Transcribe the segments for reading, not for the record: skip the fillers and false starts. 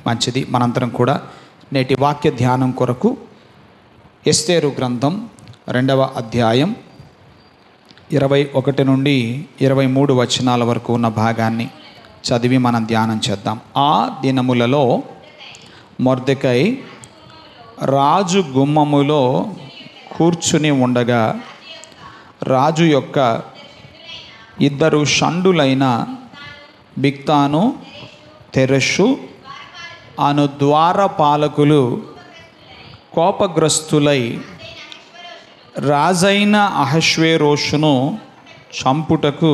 మంచిది. మనందరం కూడా నేటి వాక్య ధ్యానం కొరకు ఎస్తేరు గ్రంథం 2వ అధ్యాయం 21 నుండి 23 వచనాల వరకు ఉన్న భాగాన్ని చదివి మనం ధ్యానం చేద్దాం. ఆ దినములలో మొర్దెకై రాజు గుమ్మములో కూర్చుని ఉండగా రాజు యొక్క 2 షండులైన బిగ్తాను తెరెషు అను ద్వారపాలకులు కోపగ్రస్తులై రాజైన అహష్వేరోషును చంపుటకు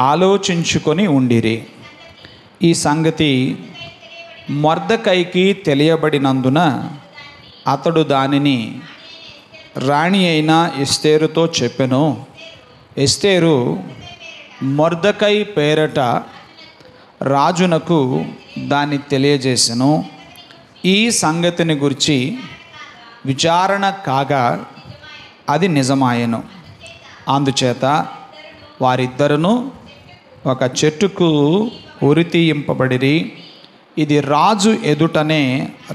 ఆలోచించుకొని ఉండిరి. ఈ సంగతి మొర్దెకైకి తెలియబడినందున అతడు దానిని రాణి అయిన ఎస్తేరుతో చెప్పెను. ఎస్తేరు మొర్దెకై పేరట రాజునకు దాన్ని తెలియజేసెను. ఈ సంగతిని గురించి విచారణ కాగా అది నిజమాయెను. అందుచేత వారిద్దరును ఒక చెట్టుకు ఉరితీయింపబడిరి. ఇది రాజు ఎదుటనే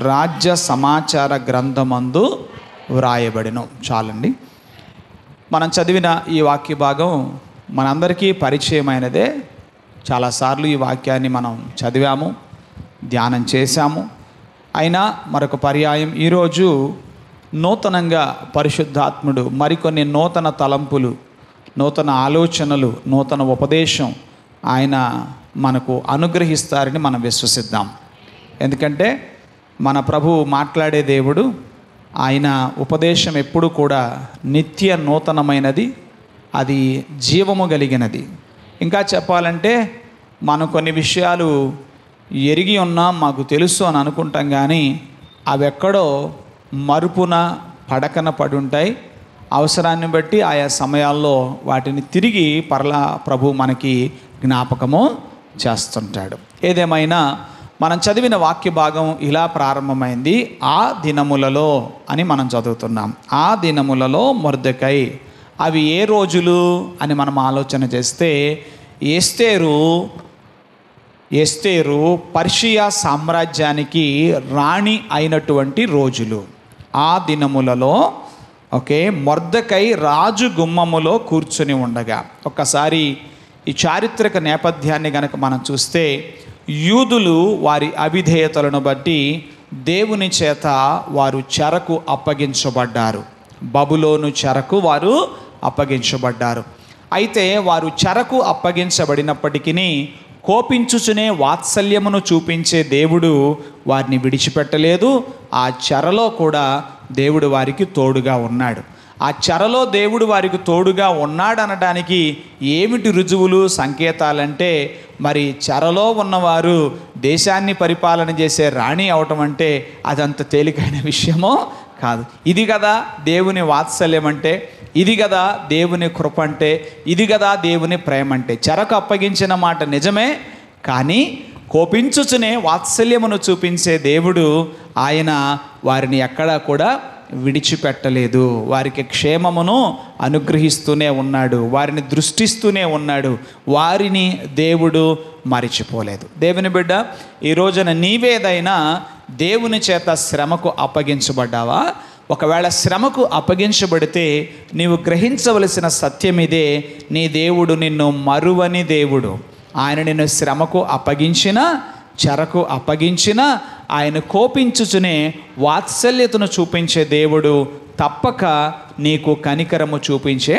రాజ్య సమాచార గ్రంథమందు వ్రాయబడెను. చాలండి. మనం చదివిన ఈ వాక్య భాగం మనందరికీ పరిచయమైనదే. చాలాసార్లు ఈ వాక్యాన్ని మనం చదివాము, ధ్యానం చేశాము. అయినా మరొక పర్యాయం ఈరోజు నూతనంగా పరిశుద్ధాత్ముడు మరికొన్ని నూతన తలంపులు, నూతన ఆలోచనలు, నూతన ఉపదేశం ఆయన మనకు అనుగ్రహిస్తారని మనం విశ్వసిద్దాం. ఎందుకంటే మన ప్రభువు మాట్లాడే దేవుడు. ఆయన ఉపదేశం ఎప్పుడు కూడా నిత్య నూతనమైనది, అది జీవము కలిగినది. ఇంకా చెప్పాలంటే మనం కొన్ని విషయాలు ఎరిగి ఉన్నాం, మాకు తెలుసు అని అనుకుంటాం, కానీ అవి ఎక్కడో మరుపున పడకన పడి ఉంటాయి. అవసరాన్ని బట్టి ఆయా సమయాల్లో వాటిని తిరిగి ప్రభు మనకి జ్ఞాపకము చేస్తుంటాడు. ఏదేమైనా మనం చదివిన వాక్య భాగం ఇలా ప్రారంభమైంది. ఆ దినములలో అని మనం చదువుతున్నాం. ఆ దినములలో మొర్దెకై. అవి ఏ రోజులు అని మనం ఆలోచన చేస్తే ఎస్తేరు పర్షియా సామ్రాజ్యానికి రాణి అయినటువంటి రోజులు. ఆ దినములలో మొర్దెకై రాజు గుమ్మములో కూర్చుని ఉండగా. ఒక్కసారి ఈ చారిత్రక నేపథ్యాన్ని గనక మనం చూస్తే, యూదులు వారి అవిధేయతలను బట్టి దేవుని చేత వారు చెరకు అప్పగించబడ్డారు. బబులోను చెరకు వారు అప్పగించబడ్డారు. అయితే వారు చెరకు అప్పగించబడినప్పటికీ కోపించుచునే వాత్సల్యమును చూపించే దేవుడు వారిని విడిచిపెట్టలేదు. ఆ చెరలో కూడా దేవుడు వారికి తోడుగా ఉన్నాడు. ఆ చెరలో దేవుడు వారికి తోడుగా ఉన్నాడు అనడానికి ఏమిటి రుజువులు, సంకేతాలంటే, మరి చెరలో ఉన్నవారు దేశాన్ని పరిపాలన చేసే రాణి అవటం అంటే అదంత తేలికైన విషయమో కాదు. ఇది కదా దేవుని వాత్సల్యం అంటే, ఇది కదా దేవుని కృప అంటే, ఇది కదా దేవుని ప్రేమ అంటే. చెరకు అప్పగించిన మాట నిజమే, కానీ కోపించుచునే వాత్సల్యమును చూపించే దేవుడు ఆయన వారిని ఎక్కడా కూడా విడిచిపెట్టలేదు. వారికి క్షేమమును అనుగ్రహిస్తూనే ఉన్నాడు, వారిని దృష్టిస్తూనే ఉన్నాడు. వారిని దేవుడు మరిచిపోలేదు. దేవుని బిడ్డ, ఈ రోజున నీవేదైనా దేవుని చేత శ్రమకు అప్పగించబడ్డావా? ఒకవేళ శ్రమకు అప్పగించబడితే నీవు గ్రహించవలసిన సత్యం ఇదే: నీ దేవుడు నిన్ను మరువని దేవుడు. ఆయన నిన్ను శ్రమకు అప్పగించిన, చెరకు అప్పగించిన, ఆయన కోపించుచునే వాత్సల్యతను చూపించే దేవుడు. తప్పక నీకు కనికరము చూపించే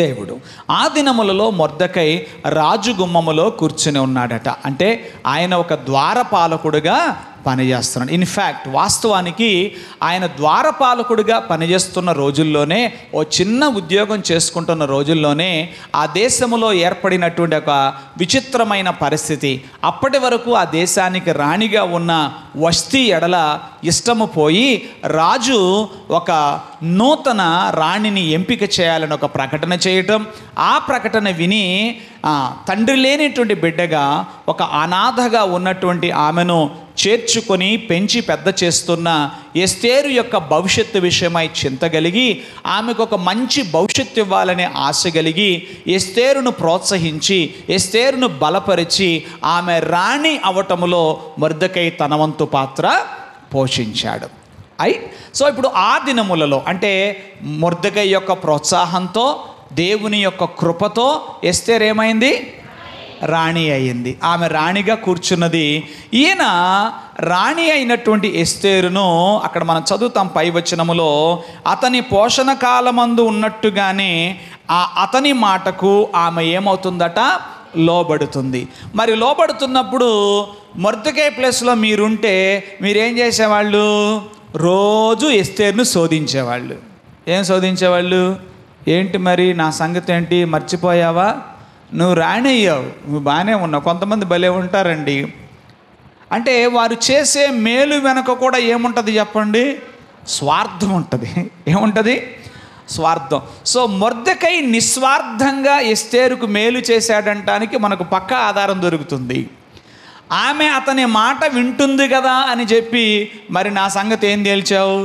దేవుడు. ఆ దినములలో మొర్దెకై రాజు గుమ్మములో కూర్చుని ఉన్నాడట. అంటే ఆయన ఒక ద్వారపాలకుడుగా పనిచేస్తున్నాడు. ఇన్ఫ్యాక్ట్ వాస్తవానికి ఆయన ద్వారపాలకుడిగా పనిచేస్తున్న రోజుల్లోనే, ఓ చిన్న ఉద్యోగం చేసుకుంటున్న రోజుల్లోనే ఆ దేశంలో ఏర్పడినటువంటి ఒక విచిత్రమైన పరిస్థితి. అప్పటి వరకు ఆ దేశానికి రాణిగా ఉన్న వస్తీ ఎడల ఇష్టము పోయి రాజు ఒక నూతన రాణిని ఎంపిక చేయాలని ఒక ప్రకటన చేయటం. ఆ ప్రకటన విని తండ్రి లేనిటువంటి బిడ్డగా ఒక అనాథగా ఉన్నటువంటి ఆమెను చేర్చుకొని పెంచి పెద్ద చేస్తున్న ఎస్తేరు యొక్క భవిష్యత్తు విషయమై చింత కలిగి ఆమెకు ఒక మంచి భవిష్యత్తు ఇవ్వాలనే ఆశ కలిగి ఎస్తేరును ప్రోత్సహించి ఎస్తేరును బలపరిచి ఆమె రాణి అవటములో మొర్దెకై తన వంతు పాత్ర పోషించాడు. సో ఇప్పుడు ఆ దినములలో అంటే మొర్దెకై యొక్క ప్రోత్సాహంతో దేవుని యొక్క కృపతో ఎస్తేరు ఏమైంది? రాణి అయింది. ఆమె రాణిగా కూర్చున్నది. ఈయన రాణి అయినటువంటి ఎస్తేరును అక్కడ మనం చదువుతాం పై వచనములో, అతని పోషణ కాలమందు ఉన్నట్టుగానే అతని మాటకు ఆమె ఏమవుతుందట? లోబడుతుంది. మరి లోబడుతున్నప్పుడు మొర్దెకై ప్లేస్లో మీరుంటే మీరేం చేసేవాళ్ళు? రోజు ఎస్తేరును శోధించేవాళ్ళు. ఏం శోధించేవాళ్ళు? ఏంటి మరి నా సంగతి ఏంటి, మర్చిపోయావా? నువ్వు రాణి అయ్యావు, నువ్వు బాగానే ఉన్నావు. కొంతమంది భలే ఉంటారండి. అంటే వారు చేసే మేలు వెనక కూడా ఏముంటుంది చెప్పండి? స్వార్థం ఉంటుంది. ఏముంటుంది? స్వార్థం. సో మొర్దెకై నిస్వార్థంగా ఎస్తేరుకు మేలు చేశాడంటానికి మనకు పక్కా ఆధారం దొరుకుతుంది. ఆమె అతని మాట వింటుంది కదా అని చెప్పి, మరి నా సంగతి ఏం తేల్చావు?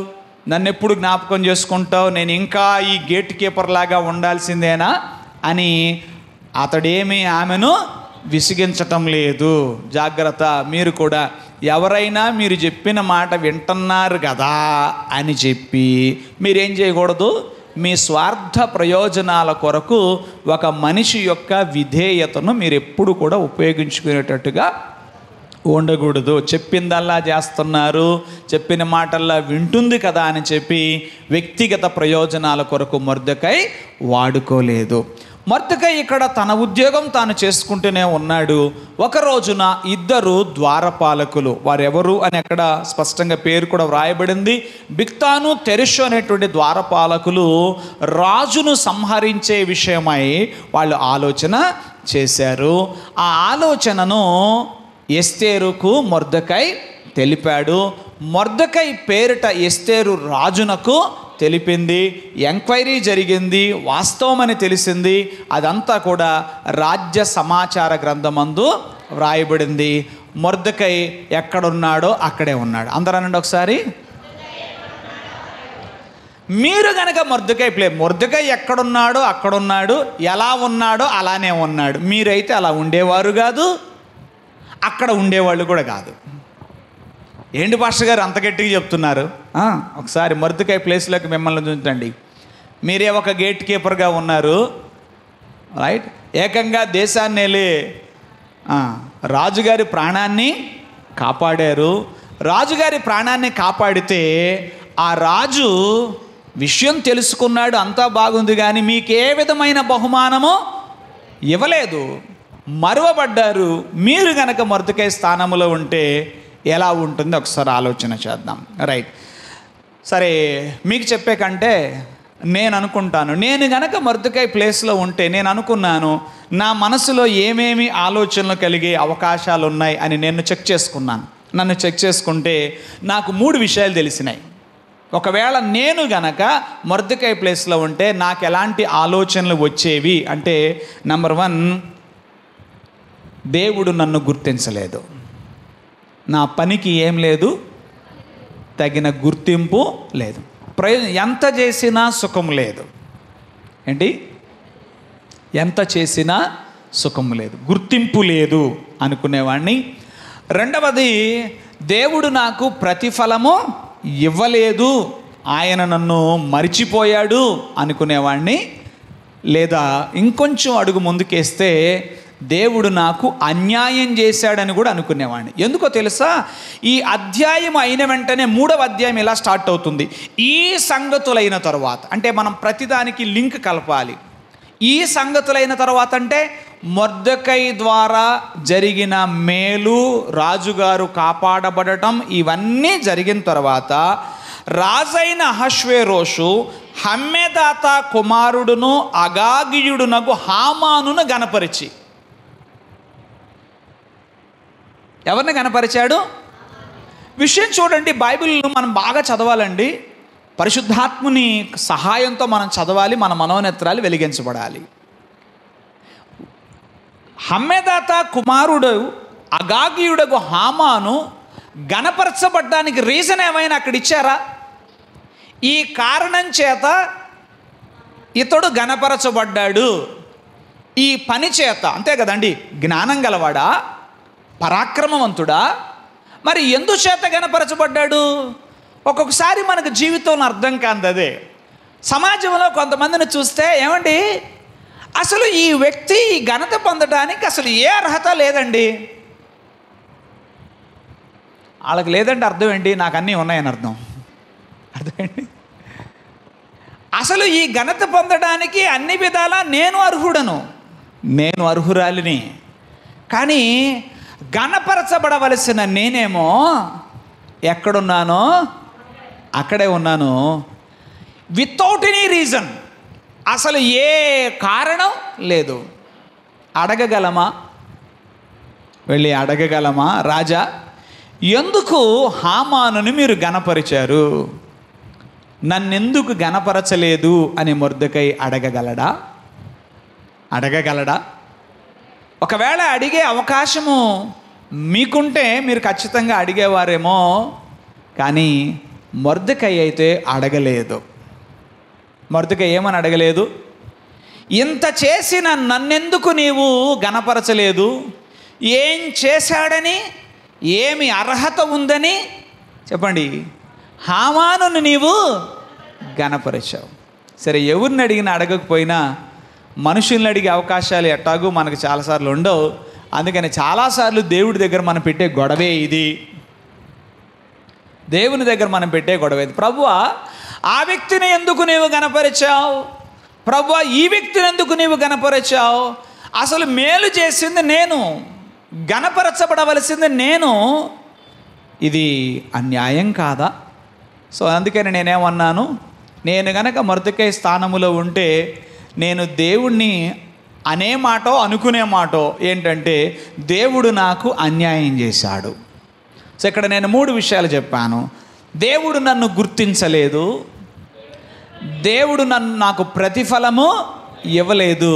నన్ను ఎప్పుడు జ్ఞాపకం చేసుకుంటావు? నేను ఇంకా ఈ గేట్ కీపర్ లాగా ఉండాల్సిందేనా అని అతడేమీ ఆమెను విసిగించటం లేదు. జాగ్రత్త, మీరు కూడా ఎవరైనా మీరు చెప్పిన మాట వింటున్నారు కదా అని చెప్పి మీరేం చేయకూడదు? మీ స్వార్థ ప్రయోజనాల కొరకు ఒక మనిషి యొక్క విధేయతను మీరు ఎప్పుడు కూడా ఉపయోగించుకునేటట్టుగా ఉండకూడదు. చెప్పిందల్లా చేస్తున్నారు, చెప్పిన మాటల్లా వింటుంది కదా అని చెప్పి వ్యక్తిగత ప్రయోజనాల కొరకు మొర్దెకై వాడుకోలేదు. మొర్దెకై ఇక్కడ తన ఉద్యోగం తాను చేసుకుంటూనే ఉన్నాడు. ఒక రోజున ఇద్దరు ద్వారపాలకులు, వారెవరు అని అక్కడ స్పష్టంగా పేరు కూడా వ్రాయబడింది, బిగ్తాను తెరెషు అనేటువంటి ద్వారపాలకులు రాజును సంహరించే విషయమై వాళ్ళు ఆలోచన చేశారు. ఆ ఆలోచనను ఎస్తేరుకు మొర్దెకై తెలిపాడు. మొర్దెకై పేరిట ఎస్తేరు రాజునకు తెలిపింది. ఎంక్వైరీ జరిగింది, వాస్తవమని తెలిసింది. అదంతా కూడా రాజ్య సమాచార గ్రంథమందు వ్రాయబడింది. మొర్దెకై ఎక్కడున్నాడో అక్కడే ఉన్నాడు. అందరూ అనండి ఒకసారి. మీరు కనుక మొర్దెకై ఎక్కడున్నాడో అక్కడున్నాడు, ఎలా ఉన్నాడో అలానే ఉన్నాడు. మీరైతే అలా ఉండేవారు కాదు, అక్కడ ఉండేవాళ్ళు కూడా కాదు. ఏంటి పాస్టర్ గారు అంత గట్టిగా చెప్తున్నారు? ఒకసారి మొర్దెకై ప్లేస్లోకి మిమ్మల్ని చూడండి. మీరే ఒక గేట్ కీపర్గా ఉన్నారు, రైట్? ఏకంగా దేశాన్ని వెళ్ళి రాజుగారి ప్రాణాన్ని కాపాడారు. రాజుగారి ప్రాణాన్ని కాపాడితే ఆ రాజు విషయం తెలుసుకున్నాడు, అంతా బాగుంది, కానీ మీకు ఏ విధమైన బహుమానము ఇవ్వలేదు, మరువబడ్డారు. మీరు గనక మొర్దెకై స్థానంలో ఉంటే ఎలా ఉంటుంది ఒకసారి ఆలోచన చేద్దాం. రైట్, సరే మీకు చెప్పే కంటే నేను అనుకుంటాను, నేను గనక మొర్దెకై ప్లేస్లో ఉంటే నేను అనుకున్నాను నా మనసులో ఏమేమి ఆలోచనలు కలిగే అవకాశాలు ఉన్నాయి అని నేను చెక్ చేసుకున్నాను. నన్ను చెక్ చేసుకుంటే నాకు 3 విషయాలు తెలిసినాయి. ఒకవేళ నేను గనక మొర్దెకై ప్లేస్లో ఉంటే నాకు ఎలాంటి ఆలోచనలు వచ్చేవి అంటే, నెంబర్ 1, దేవుడు నన్ను గుర్తించలేదు, నా పనికి ఏం లేదు, తగిన గుర్తింపు లేదు, ఎంత చేసినా సుఖం లేదు. ఏంటి? ఎంత చేసినా సుఖం లేదు, గుర్తింపు లేదు అనుకునేవాడిని. రెండవది, దేవుడు నాకు ప్రతిఫలము ఇవ్వలేదు, ఆయన నన్ను మరిచిపోయాడు అనుకునేవాడిని. లేదా ఇంకొంచెం అడుగు ముందుకేస్తే దేవుడు నాకు అన్యాయం చేశాడని కూడా అనుకునేవాడిని. ఎందుకో తెలుసా? ఈ అధ్యాయం అయిన వెంటనే 3వ అధ్యాయం ఇలా స్టార్ట్ అవుతుంది. ఈ సంగతులైన తర్వాత, అంటే మనం ప్రతిదానికి లింక్ కలపాలి. ఈ సంగతులైన తర్వాత అంటే మొర్దెకై ద్వారా జరిగిన మేలు, రాజుగారు కాపాడబడటం, ఇవన్నీ జరిగిన తర్వాత రాజైన అహష్వేరోషు హమ్మెదాత కుమారుడును అగాగియుడునగు హామానును గనపరిచి, ఎవరిని కనపరిచాడు? విషయం చూడండి, బైబిల్ను మనం బాగా చదవాలండి. పరిశుద్ధాత్ముని సహాయంతో మనం చదవాలి, మన మనోనేత్రాలు వెలిగించబడాలి. హమ్మెదాత కుమారుడు అగాగీయుడగు హామాను గణపరచబడ్డానికి రీజన్ ఏమైనా అక్కడ ఇచ్చారా? ఈ కారణం చేత ఇతడు గణపరచబడ్డాడు, ఈ పని చేత, అంతే కదండి. జ్ఞానం గలవాడా, పరాక్రమవంతుడా, మరి ఎందుచేత గణపరచబడ్డాడు? ఒక్కొక్కసారి మనకు జీవితంలో అర్థం కాదు. అదే సమాజంలో కొంతమందిని చూస్తే, ఏమండి అసలు ఈ వ్యక్తి ఈ ఘనత పొందడానికి అసలు ఏ అర్హత లేదండి. వాళ్ళకి లేదంటే అర్థం ఏంటి? నాకు అన్నీ ఉన్నాయని అర్థం. అర్థమేంటి? అసలు ఈ ఘనత పొందడానికి అన్ని విధాలా నేను అర్హుడను, నేను అర్హురాలిని. కానీ గణపరచబడవలసిన నేనేమో ఎక్కడున్నానో అక్కడే ఉన్నాను. వితౌట్ ఎనీ రీజన్, అసలు ఏ కారణం లేదు. అడగగలమా? వెళ్ళి అడగగలమా? రాజా, ఎందుకు హామానుని మీరు గణపరిచారు, నన్నెందుకు గణపరచలేదు అని మొర్దెకై అడగగలడా? అడగగలడా? ఒకవేళ అడిగే అవకాశము మీకుంటే మీరు ఖచ్చితంగా అడిగేవారేమో. కానీ మొర్దెకై అయితే అడగలేదు. మొర్దెకై ఏమని అడగలేదు? ఇంత చేసిన నన్నెందుకు నీవు గణపరచలేదు? ఏం చేశాడని, ఏమి అర్హత ఉందని చెప్పండి హామానుని నీవు గణపరిచావు. సరే, ఎవరిని అడిగినా అడగకపోయినా మనుషుల్ని అడిగే అవకాశాలు ఎట్టాగూ మనకు చాలాసార్లు ఉండవు. అందుకని చాలాసార్లు దేవుడి దగ్గర మనం పెట్టే గొడవే ఇది. దేవుని దగ్గర మనం పెట్టే గొడవ ఇది. ప్రభువా, ఆ వ్యక్తిని ఎందుకు నీవు గణపరిచావు? ప్రభువా, ఈ వ్యక్తిని ఎందుకు నీవు గణపరిచావు? అసలు మేలు చేసింది నేను, గణపరచబడవలసింది నేను. ఇది అన్యాయం కాదా? సో అందుకని నేనేమన్నాను, నేను గనక మొర్దెకై స్థానములో ఉంటే నేను దేవుణ్ణి అనే మాటో అనుకునే మాటో ఏంటంటే, దేవుడు నాకు అన్యాయం చేశాడు. సో ఇక్కడ నేను 3 విషయాలు చెప్పాను. దేవుడు నన్ను గుర్తించలేదు, దేవుడు నాకు ప్రతిఫలము ఇవ్వలేదు,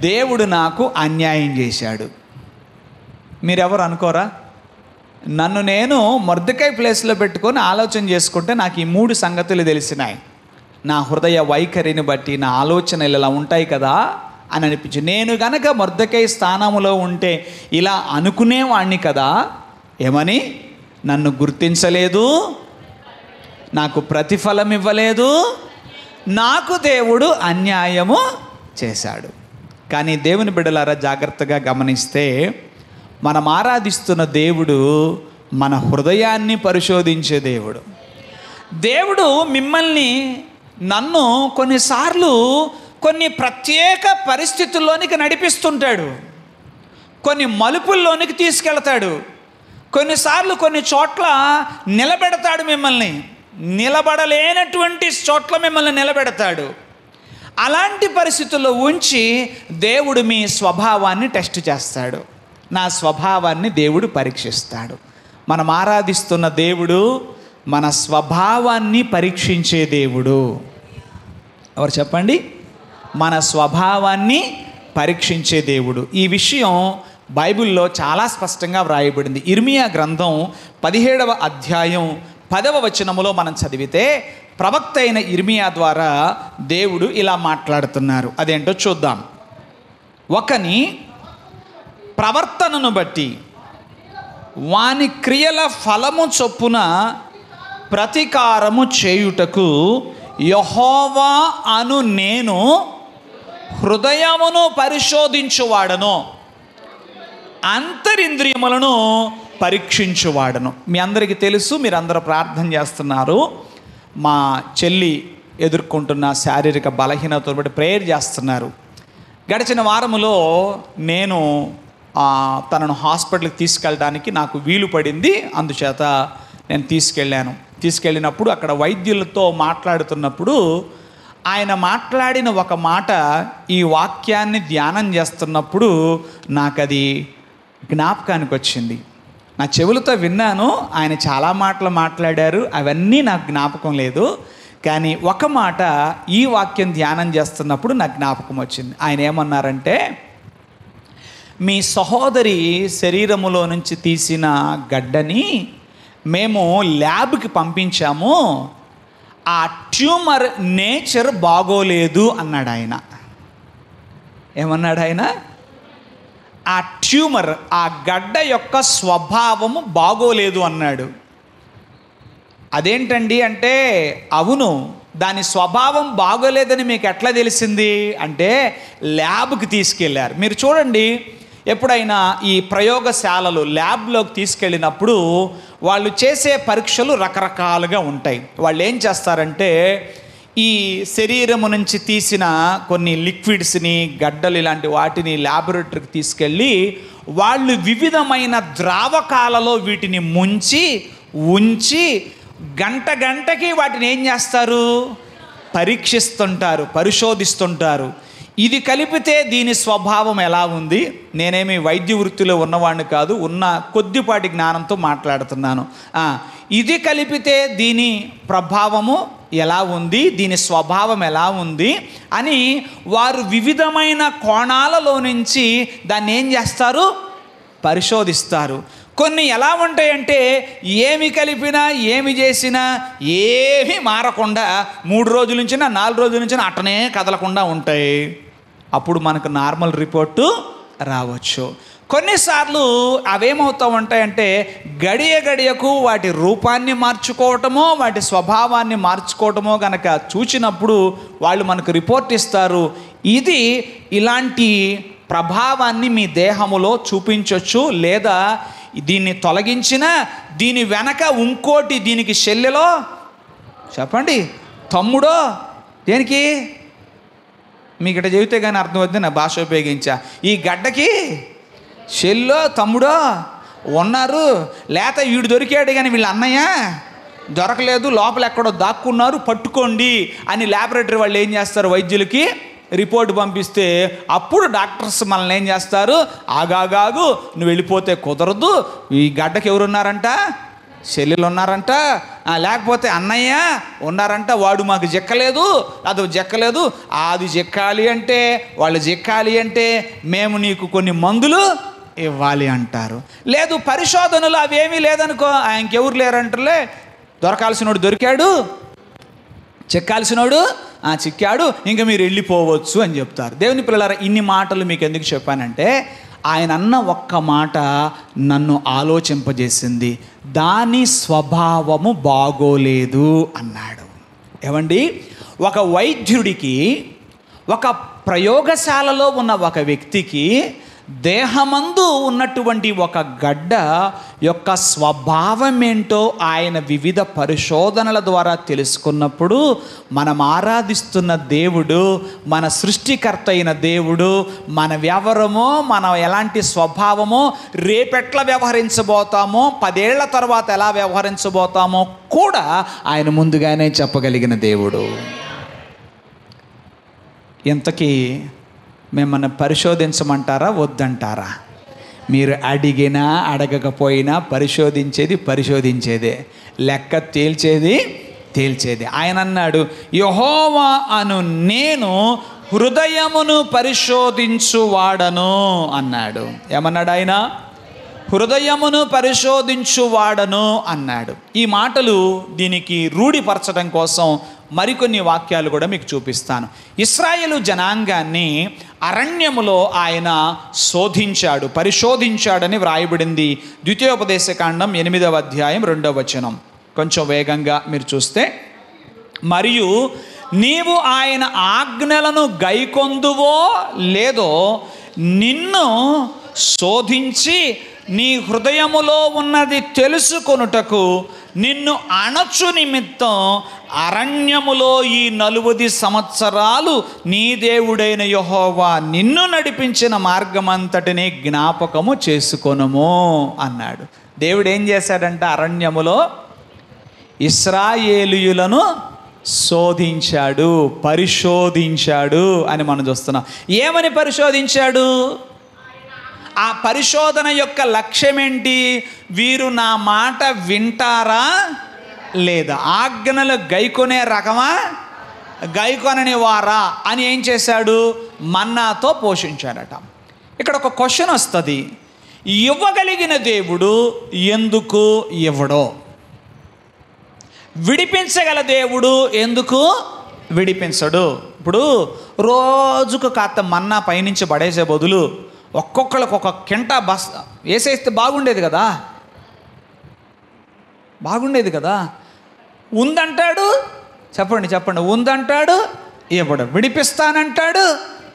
దేవుడు నాకు అన్యాయం చేశాడు. మీరెవరు అనుకోరా? నన్ను నేను మొర్దెకై ప్లేస్లో పెట్టుకొని ఆలోచన చేసుకుంటే నాకు ఈ 3 సంగతులు తెలిసినాయి. నా హృదయ వైఖరిని బట్టి నా ఆలోచనలు ఇలా ఉంటాయి కదా అని అనిపించింది. నేను గనక మొర్దెకై స్థానంలో ఉంటే ఇలా అనుకునేవాణ్ణి కదా. ఏమని? నన్ను గుర్తించలేదు, నాకు ప్రతిఫలం ఇవ్వలేదు, నాకు దేవుడు అన్యాయము చేశాడు. కానీ దేవుని బిడ్డలారా, జాగ్రత్తగా గమనిస్తే మనం ఆరాధిస్తున్న దేవుడు మన హృదయాన్ని పరిశోధించే దేవుడు. దేవుడు మిమ్మల్ని, నన్ను కొన్నిసార్లు కొన్ని ప్రత్యేక పరిస్థితుల్లోనికి నడిపిస్తుంటాడు, కొన్ని మలుపుల్లోనికి తీసుకెళ్తాడు, కొన్నిసార్లు కొన్ని చోట్ల నిలబెడతాడు. మిమ్మల్ని నిలబడలేనటువంటి చోట్ల మిమ్మల్ని నిలబెడతాడు. అలాంటి పరిస్థితుల్లో ఉంచి దేవుడు మీ స్వభావాన్ని టెస్ట్ చేస్తాడు. నా స్వభావాన్ని దేవుడు పరీక్షిస్తాడు. మనం ఆరాధిస్తున్న దేవుడు మన స్వభావాన్ని పరీక్షించే దేవుడు. ఎవరు చెప్పండి? మన స్వభావాన్ని పరీక్షించే దేవుడు. ఈ విషయం బైబిల్లో చాలా స్పష్టంగా వ్రాయబడింది. ఇర్మియా గ్రంథం 17వ అధ్యాయం 10వ వచనములో మనం చదివితే ప్రవక్త అయిన ఇర్మియా ద్వారా దేవుడు ఇలా మాట్లాడుతున్నారు. అదేంటో చూద్దాం. ఒకని ప్రవర్తనను బట్టి వాని క్రియల ఫలము చొప్పున ప్రతీకారము చేయుటకు యెహోవా అను నేను హృదయమును పరిశోధించువాడను, అంతరింద్రియములను పరీక్షించువాడను. మీ అందరికీ తెలుసు, మీరందరూ ప్రార్థన చేస్తున్నారు. మా చెల్లి ఎదుర్కొంటున్న శారీరక బలహీనతతో బట్టి ప్రేయర్ చేస్తున్నారు. గడిచిన వారములో నేను తనను హాస్పిటల్కి తీసుకెళ్ళడానికి నాకు వీలు పడింది. అందుచేత నేను తీసుకెళ్ళినప్పుడు అక్కడ వైద్యులతో మాట్లాడుతున్నప్పుడు ఆయన మాట్లాడిన ఒక మాట, ఈ వాక్యాన్ని ధ్యానం చేస్తున్నప్పుడు నాకు అది జ్ఞాపకానికి వచ్చింది. నా చెవులతో విన్నాను, ఆయన చాలా మాటలు మాట్లాడారు, అవన్నీ నాకు జ్ఞాపకం లేదు. కానీ ఒక మాట ఈ వాక్యం ధ్యానం చేస్తున్నప్పుడు నాకు జ్ఞాపకం వచ్చింది. ఆయన ఏమన్నారంటే, మీ సహోదరి శరీరములో నుంచి తీసిన గడ్డని మేము ల్యాబ్కి పంపించాము, ఆ ట్యూమర్ నేచర్ బాగోలేదు అన్నాడు ఆయన. ఏమన్నాడు ఆయన? ఆ ట్యూమర్, ఆ గడ్డ యొక్క స్వభావము బాగోలేదు అన్నాడు. అదేంటండి అంటే, అవును, దాని స్వభావం బాగోలేదని మీకు ఎట్లా తెలిసింది అంటే ల్యాబ్కి తీసుకెళ్ళారు. మీరు చూడండి, ఎప్పుడైనా ఈ ప్రయోగశాలలు ల్యాబ్లోకి తీసుకెళ్ళినప్పుడు వాళ్ళు చేసే పరీక్షలు రకరకాలుగా ఉంటాయి. వాళ్ళు ఏం చేస్తారంటే ఈ శరీరము నుంచి తీసిన కొన్ని లిక్విడ్స్ని, గడ్డలు ఇలాంటి వాటిని ల్యాబొరేటరీకి తీసుకెళ్ళి వాళ్ళు వివిధమైన ద్రావకాలలో వీటిని ముంచి ఉంచి గంటకి వాటిని ఏం చేస్తారు? పరీక్షిస్తుంటారు, పరిశోధిస్తుంటారు. ఇది కలిపితే దీని స్వభావం ఎలా ఉంది? నేనేమి వైద్య వృత్తిలో ఉన్నవాడిని కాదు, ఉన్న కొద్దిపాటి జ్ఞానంతో మాట్లాడుతున్నాను. ఇది కలిపితే దీని ప్రభావము ఎలా ఉంది, దీని స్వభావం ఎలా ఉంది అని వారు వివిధమైన కోణాలలో నుంచి దాన్ని ఏం చేస్తారు? పరిశోధిస్తారు. కొన్ని ఎలా ఉంటాయంటే ఏమి కలిపినా ఏమి చేసినా ఏమీ మారకుండా 3 రోజుల నుంచి 4 రోజుల నుంచి అట్టనే కదలకుండా ఉంటాయి. అప్పుడు మనకు నార్మల్ రిపోర్టు రావచ్చు. కొన్నిసార్లు అవేమవుతూ ఉంటాయంటే గడియకు వాటి రూపాన్ని మార్చుకోవటమో వాటి స్వభావాన్ని మార్చుకోవటమో కనుక చూసినప్పుడు వాళ్ళు మనకు రిపోర్ట్ ఇస్తారు. ఇది ఇలాంటి ప్రభావాన్ని మీ దేహములో చూపించవచ్చు, లేదా దీన్ని తొలగించిన దీని వెనక ఇంకోటి దీనికి శల్యలో చెప్పండి తమ్ముడో దేనికి మీకు ఇట్లా చెబితే కానీ అర్థమవుతుంది, నా భాష ఉపయోగించా. ఈ గడ్డకి చెల్లో తమ్ముడో ఉన్నారు, లేత వీడు దొరికాడు కానీ వీళ్ళ అన్నయ్య దొరకలేదు, లోపల ఎక్కడో దాక్కున్నారు, పట్టుకోండి అని ల్యాబొరేటరీ వాళ్ళు ఏం చేస్తారు? వైద్యులకి రిపోర్ట్ పంపిస్తే అప్పుడు డాక్టర్స్ మనల్ని ఏం చేస్తారు? ఆగాగాగు, నువ్వు వెళ్ళిపోతే కుదరదు, ఈ గడ్డకి ఎవరున్నారంట? చెల్లెలు ఉన్నారంట, లేకపోతే అన్నయ్య ఉన్నారంట, వాడు మాకు చెక్కలేదు, అది చెక్కలేదు, అది చెక్కాలి అంటే వాళ్ళు చెక్కాలి అంటే మేము నీకు కొన్ని మందులు ఇవ్వాలి అంటారు. లేదు పరిశోధనలు అవేమీ లేదనుకో, ఇంకెవరు లేరంటలే, దొరకాల్సినోడు దొరికాడు, చెక్కాల్సినోడు చిక్కాడు, ఇంకా మీరు వెళ్ళిపోవచ్చు అని చెప్తారు. దేవుని పిల్లలారా, ఇన్ని మాటలు మీకు ఎందుకు చెప్పానంటే ఆయన అన్న ఒక్క మాట నన్ను ఆలోచింపజేసింది. దాని స్వభావము బాగోలేదు అన్నాడు. ఏమండి, ఒక వైద్యుడికి, ఒక ప్రయోగశాలలో ఉన్న ఒక వ్యక్తికి దేహమందు ఉన్నటువంటి ఒక గడ్డ యొక్క స్వభావం ఏంటో ఆయన వివిధ పరిశోధనల ద్వారా తెలుసుకున్నప్పుడు మనం ఆరాధిస్తున్న దేవుడు, మన సృష్టికర్త అయిన దేవుడు, మన ఎవరమో, మనం ఎలాంటి స్వభావమో, రేపెట్లా వ్యవహరించబోతామో, 10 ఏళ్ల తర్వాత ఎలా వ్యవహరించబోతామో కూడా ఆయన ముందుగానే చెప్పగలిగిన దేవుడు. ఇంతకీ మిమ్మల్ని పరిశోధించమంటారా వద్దంటారా? మీరు అడిగినా అడగకపోయినా పరిశోధించేదే, లెక్క తేల్చేది. ఆయన అన్నాడు, యెహోవా అను నేను హృదయమును పరిశోధించువాడను అన్నాడు. ఏమన్నాడు ఆయన? హృదయమును పరిశోధించువాడను అన్నాడు. ఈ మాటలు దీనికి రూఢిపరచడం కోసం మరికొన్ని వాక్యాలు కూడా మీకు చూపిస్తాను. ఇశ్రాయేలు జనాంగాన్ని అరణ్యములో ఆయన శోధించాడు, పరిశోధించాడని వ్రాయబడింది. ద్వితీయోపదేశకాండం 8వ అధ్యాయం 2వ వచనం. కొంచెం వేగంగా మీరు చూస్తే, మరియు నీవు ఆయన ఆజ్ఞలను గైకొందువో లేదో నిన్ను శోధించి నీ హృదయములో ఉన్నది తెలుసుకొనుటకు నిన్ను అణచు నిమిత్తం అరణ్యములో ఈ 40 సంవత్సరాలు నీ దేవుడైన యెహోవా నిన్ను నడిపించిన మార్గమంతటిని జ్ఞాపకము చేసుకొనుము అన్నాడు. దేవుడు ఏం చేశాడంట? అరణ్యములో ఇశ్రాయేలీయులను శోధించాడు, పరిశోధించాడు అని మనం చూస్తున్నాం. ఏమని పరిశోధించాడు? ఆ పరిశోధన యొక్క లక్ష్యం ఏంటి? వీరు నా మాట వింటారా లేదా, ఆజ్ఞలు గైకొనే రకమా, గైకొనని వారా అని ఏం చేశాడు? మన్నాతో పోషించాడట. ఇక్కడ ఒక క్వశ్చన్ వస్తుంది, ఇవ్వగలిగిన దేవుడు ఎందుకు ఇవ్వడో, విడిపించగల దేవుడు ఎందుకు విడిపించడు? ఇప్పుడు రోజుకు కాస్త మన్నా పైనుంచి పడేసే బదులు ఒక్కొక్కళ్ళకి ఒక కింటా వేసేస్తే బాగుండేది కదా. ఉందంటాడు, చెప్పండి, ఉందంటాడు ఇవ్వడు, విడిపిస్తానంటాడు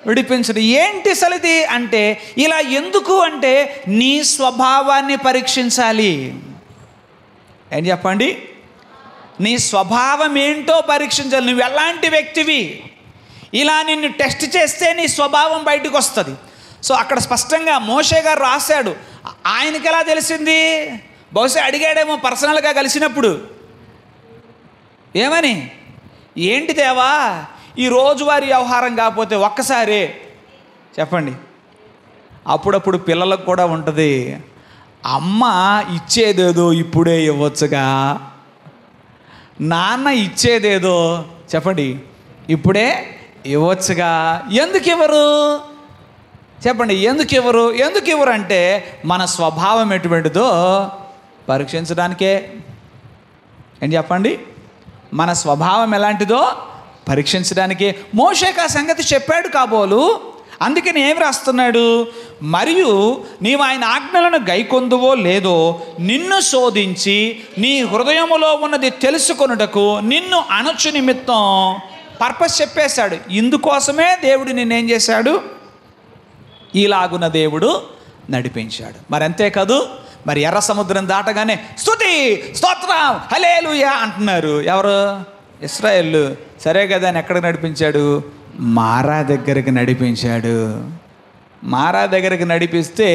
విడిపించడు. ఏంటి సలిది అంటే, ఇలా ఎందుకు అంటే నీ స్వభావాన్ని పరీక్షించాలి. ఏం చెప్పండి? నీ స్వభావం ఏంటో పరీక్షించాలి. నువ్వు ఎలాంటి వ్యక్తివి, ఇలా నిన్ను టెస్ట్ చేస్తే నీ స్వభావం బయటకు వస్తుంది. సో అక్కడ స్పష్టంగా మోషే గారు రాశాడు. ఆయనకి ఎలా తెలిసింది? బహుశా అడిగాడేమో పర్సనల్గా కలిసినప్పుడు, ఏమని, ఏంటి దేవా ఈ రోజువారీ వ్యవహారం కాకపోతే ఒక్కసారి చెప్పండి. అప్పుడప్పుడు పిల్లలకు కూడా ఉంటుంది, అమ్మ ఇచ్చేదేదో ఇప్పుడే ఇవ్వచ్చుగా, నాన్న ఇచ్చేదేదో చెప్పండి ఇప్పుడే ఇవ్వచ్చుగా. ఎందుకు ఇవ్వరు చెప్పండి? ఎందుకు ఇవ్వరు అంటే మన స్వభావం ఎటువంటిదో పరీక్షించడానికే. ఏం చెప్పండి? మన స్వభావం ఎలాంటిదో పరీక్షించడానికే మోషేకు ఆ సంగతి చెప్పాడు కాబోలు. అందుకని ఏమి రాస్తున్నాడు? మరియు నీవు ఆయన ఆజ్ఞలను గైకొందువో లేదో నిన్ను శోధించి నీ హృదయములో ఉన్నది తెలుసుకొనుటకు నిన్ను అణచు నిమిత్తం పర్పస్ చెప్పేశాడు. ఇందుకోసమే దేవుడు నిన్నేం చేశాడు? ఈలాగున దేవుడు నడిపించాడు. మరి అంతే కాదు, మరి ఎర్ర సముద్రం దాటగానే స్తుతి స్తోత్రం హల్లెలూయా అంటున్నారు. ఎవరు? ఇశ్రాయేలు. సరే కదా అని ఎక్కడికి నడిపించాడు? మారా దగ్గరికి నడిపించాడు. మారా దగ్గరికి నడిపిస్తే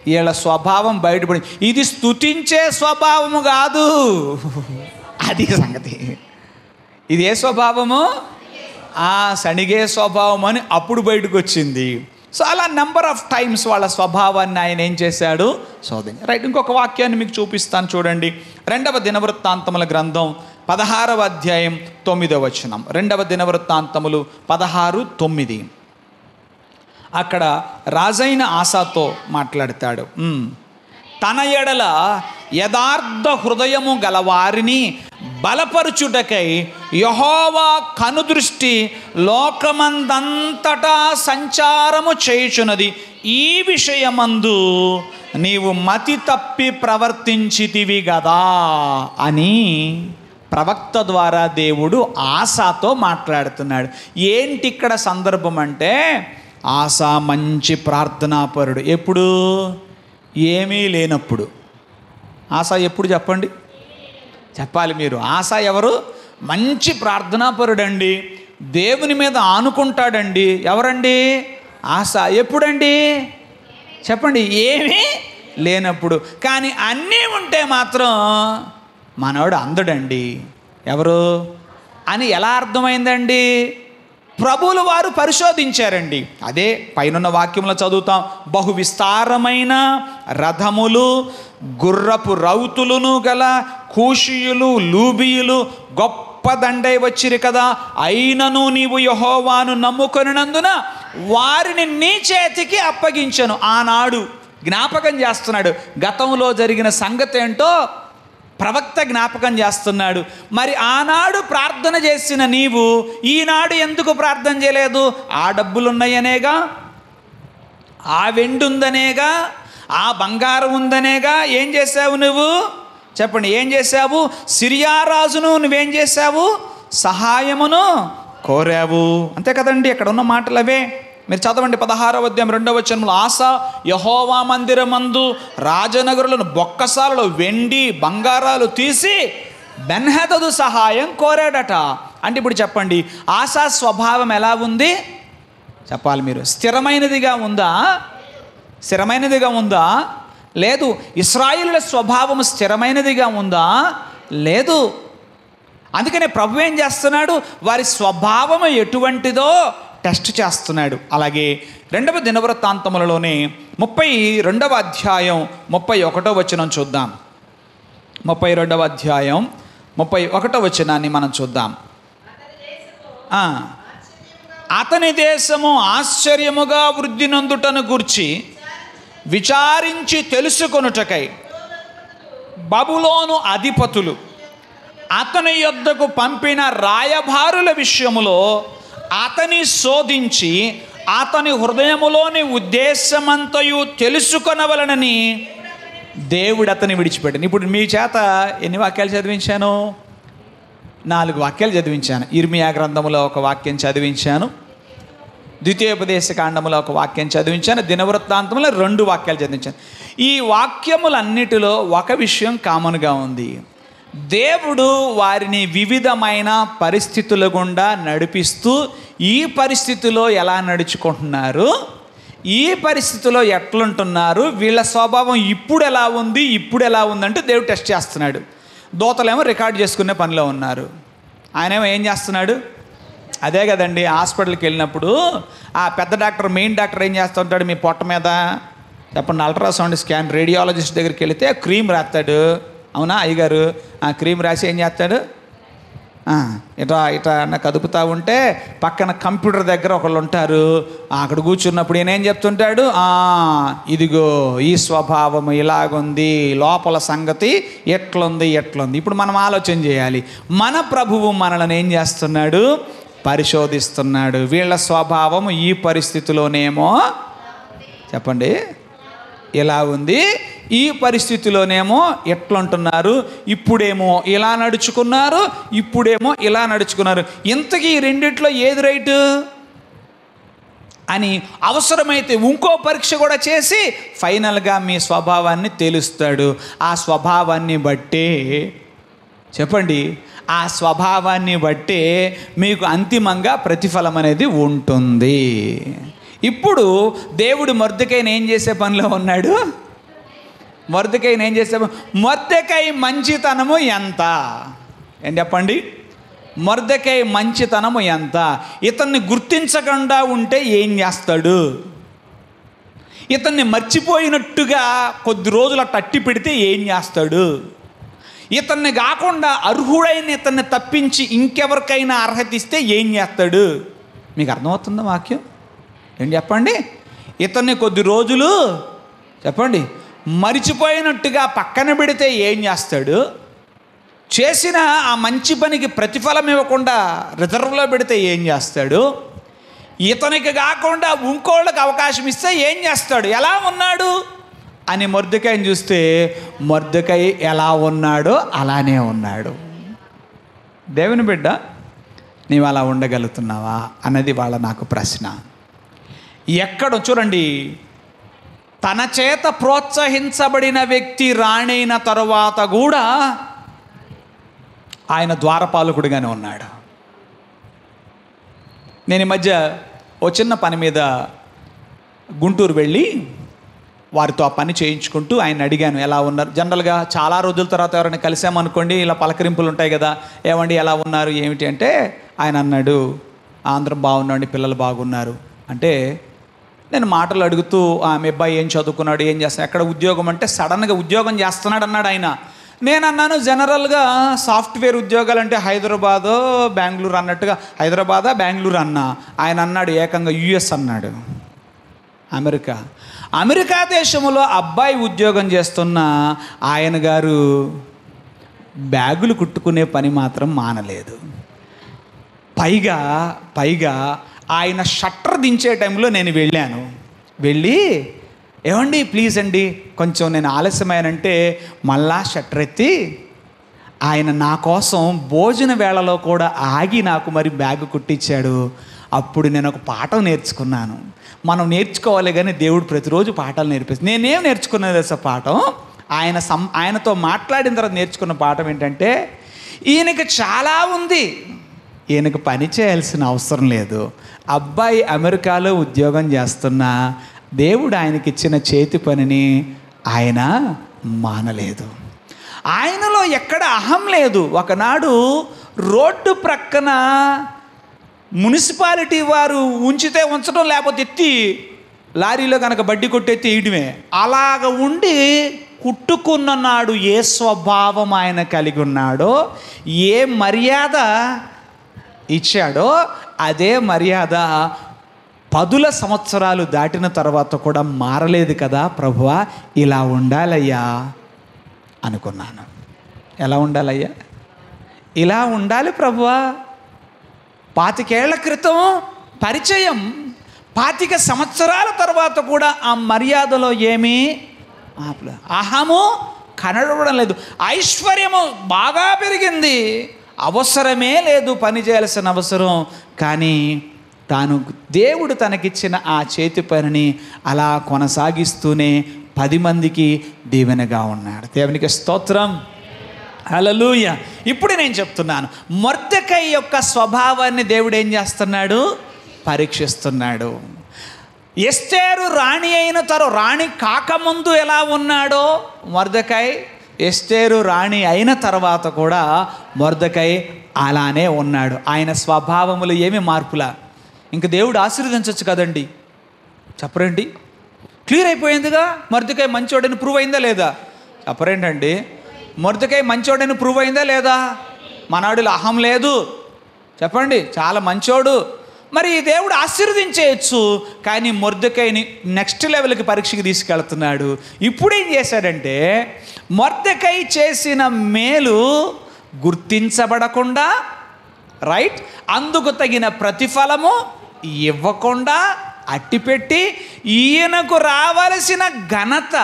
వీళ్ళ స్వభావం బయటపడి, ఇది స్తుతించే స్వభావము కాదు, అది సంగతి. ఇది ఏ స్వభావము? సణిగే స్వభావం అని అప్పుడు బయటకు వచ్చింది. సో అలా నెంబర్ ఆఫ్ టైమ్స్ వాళ్ళ స్వభావాన్ని ఆయన ఏం చేశాడు? శోధించాడు. రైట్, ఇంకొక వాక్యాన్ని మీకు చూపిస్తాను చూడండి. 2వ దినవృత్తాంతముల గ్రంథం 16వ అధ్యాయం 9వ వచనం. 2వ దినవృత్తాంతములు 16:9. అక్కడ రాజైన ఆసాతో మాట్లాడతాడు. తన ఎడల యథార్థ హృదయము గలవారిని బలపరుచుటకై యెహోవా కనుదృష్టి లోకమందంతటా సంచారము చేయుచున్నది. ఈ విషయమందు నీవు మతి తప్పి ప్రవర్తించితివి గదా అని ప్రవక్త ద్వారా దేవుడు ఆసాతో మాట్లాడుతున్నాడు. ఏంటి ఇక్కడ సందర్భం అంటే, ఆసా మంచి ప్రార్థనాపరుడు. ఎప్పుడు? ఏమీ లేనప్పుడు. ఆసా ఎప్పుడు చెప్పండి? చెప్పాలి మీరు. ఆసా ఎవరు? మంచి ప్రార్థనాపరుడండి, దేవుని మీద ఆనుకుంటాడండి. ఎవరండి? ఆసా. ఎప్పుడండి చెప్పండి? ఏమీ లేనప్పుడు. కానీ అన్నీ ఉంటే మాత్రం మనోడు అందడండి. ఎవరు అని ఎలా అర్థమైందండి? ప్రభువుల వారు పరిశోధించారండి. అదే పైనున్న వాక్యంలో చదువుతాం. బహు విస్తారమైన రథములు, గుర్రపు రౌతులను గల కూషియులు, లూబియులు గొప్ప దండై వచ్చిరి కదా, అయినను నీవు యెహోవాను నమ్ముకొనినందున వారిని నీ చేతికి అప్పగించను. ఆనాడు జ్ఞాపకం చేస్తున్నాడు. గతంలో జరిగిన సంగతి ఏంటో ప్రవక్త జ్ఞాపకం చేస్తున్నాడు. మరి ఆనాడు ప్రార్థన చేసిన నీవు ఈనాడు ఎందుకు ప్రార్థన చేయలేదు? ఆ డబ్బులున్నాయనేగా, ఆ వెండి ఉందనేగా, ఆ బంగారం ఉందనేగా. ఏం చేసావు నువ్వు చెప్పండి? ఏం చేసావు? సిరియా రాజును నువ్వేం చేసావు? సహాయమును కోరావు. అంతే కదండి. అక్కడ ఉన్న మాటలు అవే. మీరు చదవండి 16వ అధ్యాయం 2వ వచనంలో. ఆసా యెహోవా మందిరమందు రాజనగరులను బొక్కసాలలో వెండి బంగారాలు తీసి బెన్హదదు సహాయం కోరాడట. అంటే ఇప్పుడు చెప్పండి, ఆసా స్వభావం ఎలా ఉంది చెప్పాలి మీరు? స్థిరమైనదిగా ఉందా? స్థిరమైనదిగా ఉందా? లేదు. ఇశ్రాయేలుల స్వభావం స్థిరమైనదిగా ఉందా? లేదు. అందుకనే ప్రభు ఏం చేస్తున్నాడు? వారి స్వభావం ఎటువంటిదో టెస్ట్ చేస్తున్నాడు. అలాగే 2వ దినవృత్తాంతములలోనే 32వ అధ్యాయం 31వ వచనం చూద్దాం. 32వ అధ్యాయం 31వ వచనాన్ని మనం చూద్దాం. అతని దేశము ఆశ్చర్యముగా వృద్ధి నొందుటను గూర్చి విచారించి తెలుసుకొనుటకై బబులోను అధిపతులు అతని యొద్దకు పంపిన రాయబారుల విషయములో అతని శోధించి అతని హృదయములోని ఉద్దేశమంతయు తెలుసుకొనవలనని దేవుడు అతని విడిచిపెట్టాను. ఇప్పుడు మీ చేత ఎన్ని వాక్యాలు చదివించాను? 4 వాక్యాలు చదివించాను. ఇర్మియా గ్రంథములో ఒక వాక్యం చదివించాను, ద్వితీయోపదేశ కాండములో ఒక వాక్యం చదివించాను, దినవృత్తాంతంలో 2 వాక్యాలు చదివించాను. ఈ వాక్యములన్నిటిలో ఒక విషయం కామన్గా ఉంది. దేవుడు వారిని వివిధమైన పరిస్థితుల గుండా నడిపిస్తూ ఈ పరిస్థితిలో ఎలా నడుచుకుంటున్నారు, ఈ పరిస్థితిలో ఎట్లుంటున్నారు, వీళ్ళ స్వభావం ఇప్పుడు ఎలా ఉంది, ఇప్పుడు ఎలా ఉందంటే దేవుడు టెస్ట్ చేస్తున్నాడు. దూతలేమో రికార్డ్ చేసుకునే పనిలో ఉన్నారు. ఆయనేమో ఏం చేస్తున్నాడు? అదే కదండి, హాస్పిటల్కి వెళ్ళినప్పుడు ఆ పెద్ద డాక్టర్, మెయిన్ డాక్టర్ ఏం చేస్తూ ఉంటాడు? మీ పొట్ట మీద చెప్పండి, అల్ట్రాసౌండ్ స్కాన్, రేడియాలజిస్ట్ దగ్గరికి వెళితే క్రీమ్ రాస్తాడు. అవునా అయ్యగారు? ఆ క్రీమ్ రాసి ఏం చేస్తాడు? ఇట్లా ఇట్లా అన్న కదుపుతూ ఉంటే పక్కన కంప్యూటర్ దగ్గర ఒకళ్ళు ఉంటారు. అక్కడ కూర్చున్నప్పుడు ఈయన ఏం చెప్తుంటాడు? ఇదిగో ఈ స్వభావం ఇలాగుంది, లోపల సంగతి ఎట్లుంది. ఇప్పుడు మనం ఆలోచన చేయాలి. మన ప్రభువు మనల్ని ఏం చేస్తున్నాడు? పరిశోధిస్తున్నాడు. వీళ్ళ స్వభావం ఈ పరిస్థితిలోనేమో చెప్పండి ఇలా ఉంది, ఈ పరిస్థితిలోనేమో ఎట్లుంటున్నారు, ఇప్పుడేమో ఇలా నడుచుకున్నారు, ఇప్పుడేమో ఇలా నడుచుకున్నారు. ఇంతకీ ఈ రెండిట్లో ఏది రైటు అని అవసరమైతే ఇంకో పరీక్ష కూడా చేసి ఫైనల్గా మీ స్వభావాన్ని తెలుస్తాడు. ఆ స్వభావాన్ని బట్టే చెప్పండి, ఆ స్వభావాన్ని బట్టే మీకు అంతిమంగా ప్రతిఫలం అనేది ఉంటుంది. ఇప్పుడు దేవుడు మొర్దెకైని ఏం చేసే పనిలో ఉన్నాడు? మొర్దెకైని ఏం చేసే? మొర్దెకై మంచితనము ఎంత? ఏం చెప్పండి? మొర్దెకై మంచితనము ఎంత? ఇతన్ని గుర్తించకుండా ఉంటే ఏం చేస్తాడు? ఇతన్ని మర్చిపోయినట్టుగా కొద్ది రోజులు తట్టి పెడితే ఏం చేస్తాడు? ఇతన్ని కాకుండా అర్హుడైన ఇతన్ని తప్పించి ఇంకెవరికైనా అర్హత ఇస్తే ఏం చేస్తాడు? మీకు అర్థమవుతుందా వాక్యం? ఏం చెప్పండి? ఇతన్ని కొద్ది రోజులు చెప్పండి మరిచిపోయినట్టుగా పక్కన పెడితే ఏం చేస్తాడు? చేసిన ఆ మంచి పనికి ప్రతిఫలం ఇవ్వకుండా రిజర్వ్లో పెడితే ఏం చేస్తాడు? ఇతనికి కాకుండా ఇంకోళ్ళకి అవకాశం ఇస్తే ఏం చేస్తాడు? ఎలా ఉన్నాడు అని మొర్దెకైని చూస్తే మొర్దెకై ఎలా ఉన్నాడో అలానే ఉన్నాడు. దేవుని బిడ్డ, నీవు అలా ఉండగలుగుతున్నావా అన్నది వాళ్ళ నాకు ప్రశ్న. ఎక్కడ చూడండి, తన చేత ప్రోత్సహించబడిన వ్యక్తి రాణైన తరువాత కూడా ఆయన ద్వారపాలకుడిగానే ఉన్నాడు. నేను ఈ మధ్య ఓ చిన్న పని మీద గుంటూరు వెళ్ళి వారితో ఆ పని చేయించుకుంటూ ఆయన అడిగాను, ఎలా ఉన్నారు? జనరల్గా చాలా రోజుల తర్వాత ఎవరైనా కలిసామనుకోండి, ఇలా పలకరింపులు ఉంటాయి కదా, ఏమండి ఎలా ఉన్నారు ఏమిటి అంటే, ఆయన అన్నాడు, ఆంధ్రం బాగున్నాండి, పిల్లలు బాగున్నారు అంటే, నేను మాటలు అడుగుతూ మీ అబ్బాయి ఏం చదువుకున్నాడు, ఏం చేస్తున్నాడు, ఎక్కడ ఉద్యోగం అంటే సడన్గా ఉద్యోగం చేస్తున్నాడు అన్నాడు ఆయన. నేను అన్నాను, జనరల్గా సాఫ్ట్వేర్ ఉద్యోగాలు అంటే హైదరాబాదో బెంగళూరు అన్నట్టుగా, హైదరాబాదా బెంగళూరు అన్నా. ఆయన అన్నాడు ఏకంగా యుఎస్ అన్నాడు, అమెరికా దేశంలో అబ్బాయి ఉద్యోగం చేస్తున్న ఆయన గారు బ్యాగులు కుట్టుకునే పని మాత్రం మానలేదు. పైగా ఆయన షట్టర్ దించే టైంలో నేను వెళ్ళి ఏమండి ప్లీజ్ అండి కొంచెం నేను ఆలస్యమైనంటే మళ్ళా షట్టర్ ఎత్తి ఆయన నా కోసం భోజన వేళలో కూడా ఆగి నాకు మరి బ్యాగ్ కుట్టించాడు. అప్పుడు నేను ఒక పాఠం నేర్చుకున్నాను. మనం నేర్చుకోవాలి కానీ దేవుడు ప్రతిరోజు పాఠాలు నేర్పిస్తాడు. నేనేం నేర్చుకున్నది అసలు పాఠం, ఆయనతో మాట్లాడిన తర్వాత నేర్చుకున్న పాఠం ఏంటంటే, ఈయనకి చాలా ఉంది, ఈయనకు పని చేయాల్సిన అవసరం లేదు. అబ్బాయి అమెరికాలో ఉద్యోగం చేస్తున్నా దేవుడు ఆయనకి ఇచ్చిన చేతి పనిని ఆయన మానలేదు. ఆయనలో ఎక్కడ అహం లేదు. ఒకనాడు రోడ్డు ప్రక్కన మున్సిపాలిటీ వారు ఉంచితే ఉంచడం, లేకపోతే ఎత్తి లారీలో కనుక బడ్డీ కొట్టెత్తి వేయడమే. అలాగ ఉండి కుట్టుకున్న నాడు ఏ స్వభావం ఆయన కలిగి ఉన్నాడో, ఏ మర్యాద ఇచ్చాడో అదే మర్యాద 10 సంవత్సరాలు దాటిన తర్వాత కూడా మారలేదు కదా ప్రభువా, ఇలా ఉండాలయ్యా అనుకున్నాను. ఎలా ఉండాలయ్యా? ఇలా ఉండాలి ప్రభువా. 25 ఏళ్ల క్రితం పరిచయం, 25 సంవత్సరాల తర్వాత కూడా ఆ మర్యాదలో ఏమీ అహము కనబడడం లేదు. ఐశ్వర్యము బాగా పెరిగింది, అవసరమే లేదు పని చేయాల్సిన అవసరం. కానీ దేవుడు తనకిచ్చిన ఆ చేతి పనిని అలా కొనసాగిస్తూనే 10 మందికి దీవెనగా ఉన్నాడు. దేవునికి స్తోత్రం, హల్లెలూయా. ఇప్పుడు నేను చెప్తున్నాను, మొర్దెకై యొక్క స్వభావాన్ని దేవుడు ఏం చేస్తున్నాడు? పరీక్షిస్తున్నాడు. ఎస్తేరు రాణి అయిన రాణి కాకముందు ఎలా ఉన్నాడో మొర్దెకై, ఎస్తేరు రాణి అయిన తర్వాత కూడా మొర్దెకై అలానే ఉన్నాడు. ఆయన స్వభావములు ఏమి మార్పులా? ఇంక దేవుడు ఆశీర్వదించవచ్చు కదండి, చెప్పరండి? క్లియర్ అయిపోయిందిగా. మొర్దెకై మంచోడని ప్రూవ్ అయిందా లేదా? చెప్పరేంటండి? మొర్దెకై మంచోడని ప్రూవ్ అయిందా లేదా? మనవాడిలో అహం లేదు, చెప్పండి, చాలా మంచోడు. మరి దేవుడు ఆశీర్వదించేయచ్చు, కానీ మొర్దెకైని నెక్స్ట్ లెవెల్కి పరీక్షకి తీసుకెళ్తున్నాడు. ఇప్పుడు ఏం చేశాడంటే, మొర్దెకై చేసిన మేలు గుర్తించబడకుండా, రైట్, అందుకు తగిన ప్రతిఫలము ఇవ్వకుండా అట్టిపెట్టి ఈయనకు రావలసిన ఘనత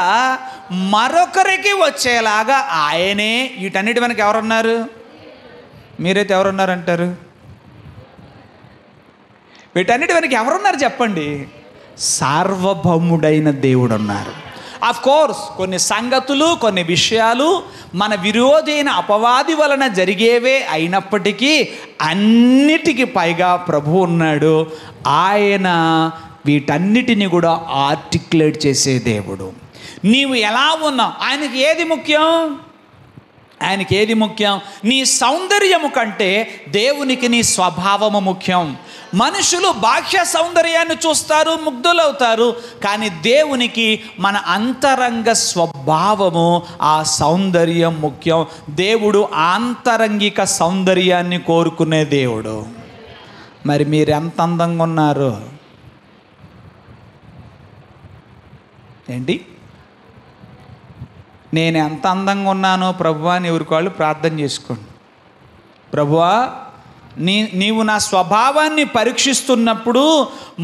మరొకరికి వచ్చేలాగా ఆయనే, వీటన్నిటి వెనక ఎవరున్నారు? మీరైతే ఎవరున్నారంటారు? వీటన్నిటి వెనక ఎవరున్నారు చెప్పండి? సార్వభౌముడైన దేవుడు ఉన్నారు. ఆఫ్ కోర్స్ కొన్ని సంగతులు, కొన్ని విషయాలు మన విరోధైన అపవాది వలన జరిగేవే అయినప్పటికీ అన్నిటికీ పైగా ప్రభు ఉన్నాడు. ఆయన వీటన్నిటిని కూడా ఆర్టికులేట్ చేసే దేవుడు. నీవు ఎలా ఉన్నావు, ఆయనకి ఏది ముఖ్యం? ఆయనకి ఏది ముఖ్యం? నీ సౌందర్యము కంటే దేవునికి నీ స్వభావము ముఖ్యం. మనుషులు బాహ్య సౌందర్యాన్ని చూస్తారు, ముగ్ధులవుతారు, కానీ దేవునికి మన అంతరంగ స్వభావము, ఆ సౌందర్యం ముఖ్యం. దేవుడు ఆంతరంగిక సౌందర్యాన్ని కోరుకునే దేవుడు. మరి మీరు ఎంత అందంగా ఉన్నారు ఏంటి? నేను ఎంత అందంగా ఉన్నానో ప్రభువా అని ఎవరికి వాళ్ళు ప్రార్థన చేసుకోండి. ప్రభువా, నీవు నా స్వభావాన్ని పరీక్షిస్తున్నప్పుడు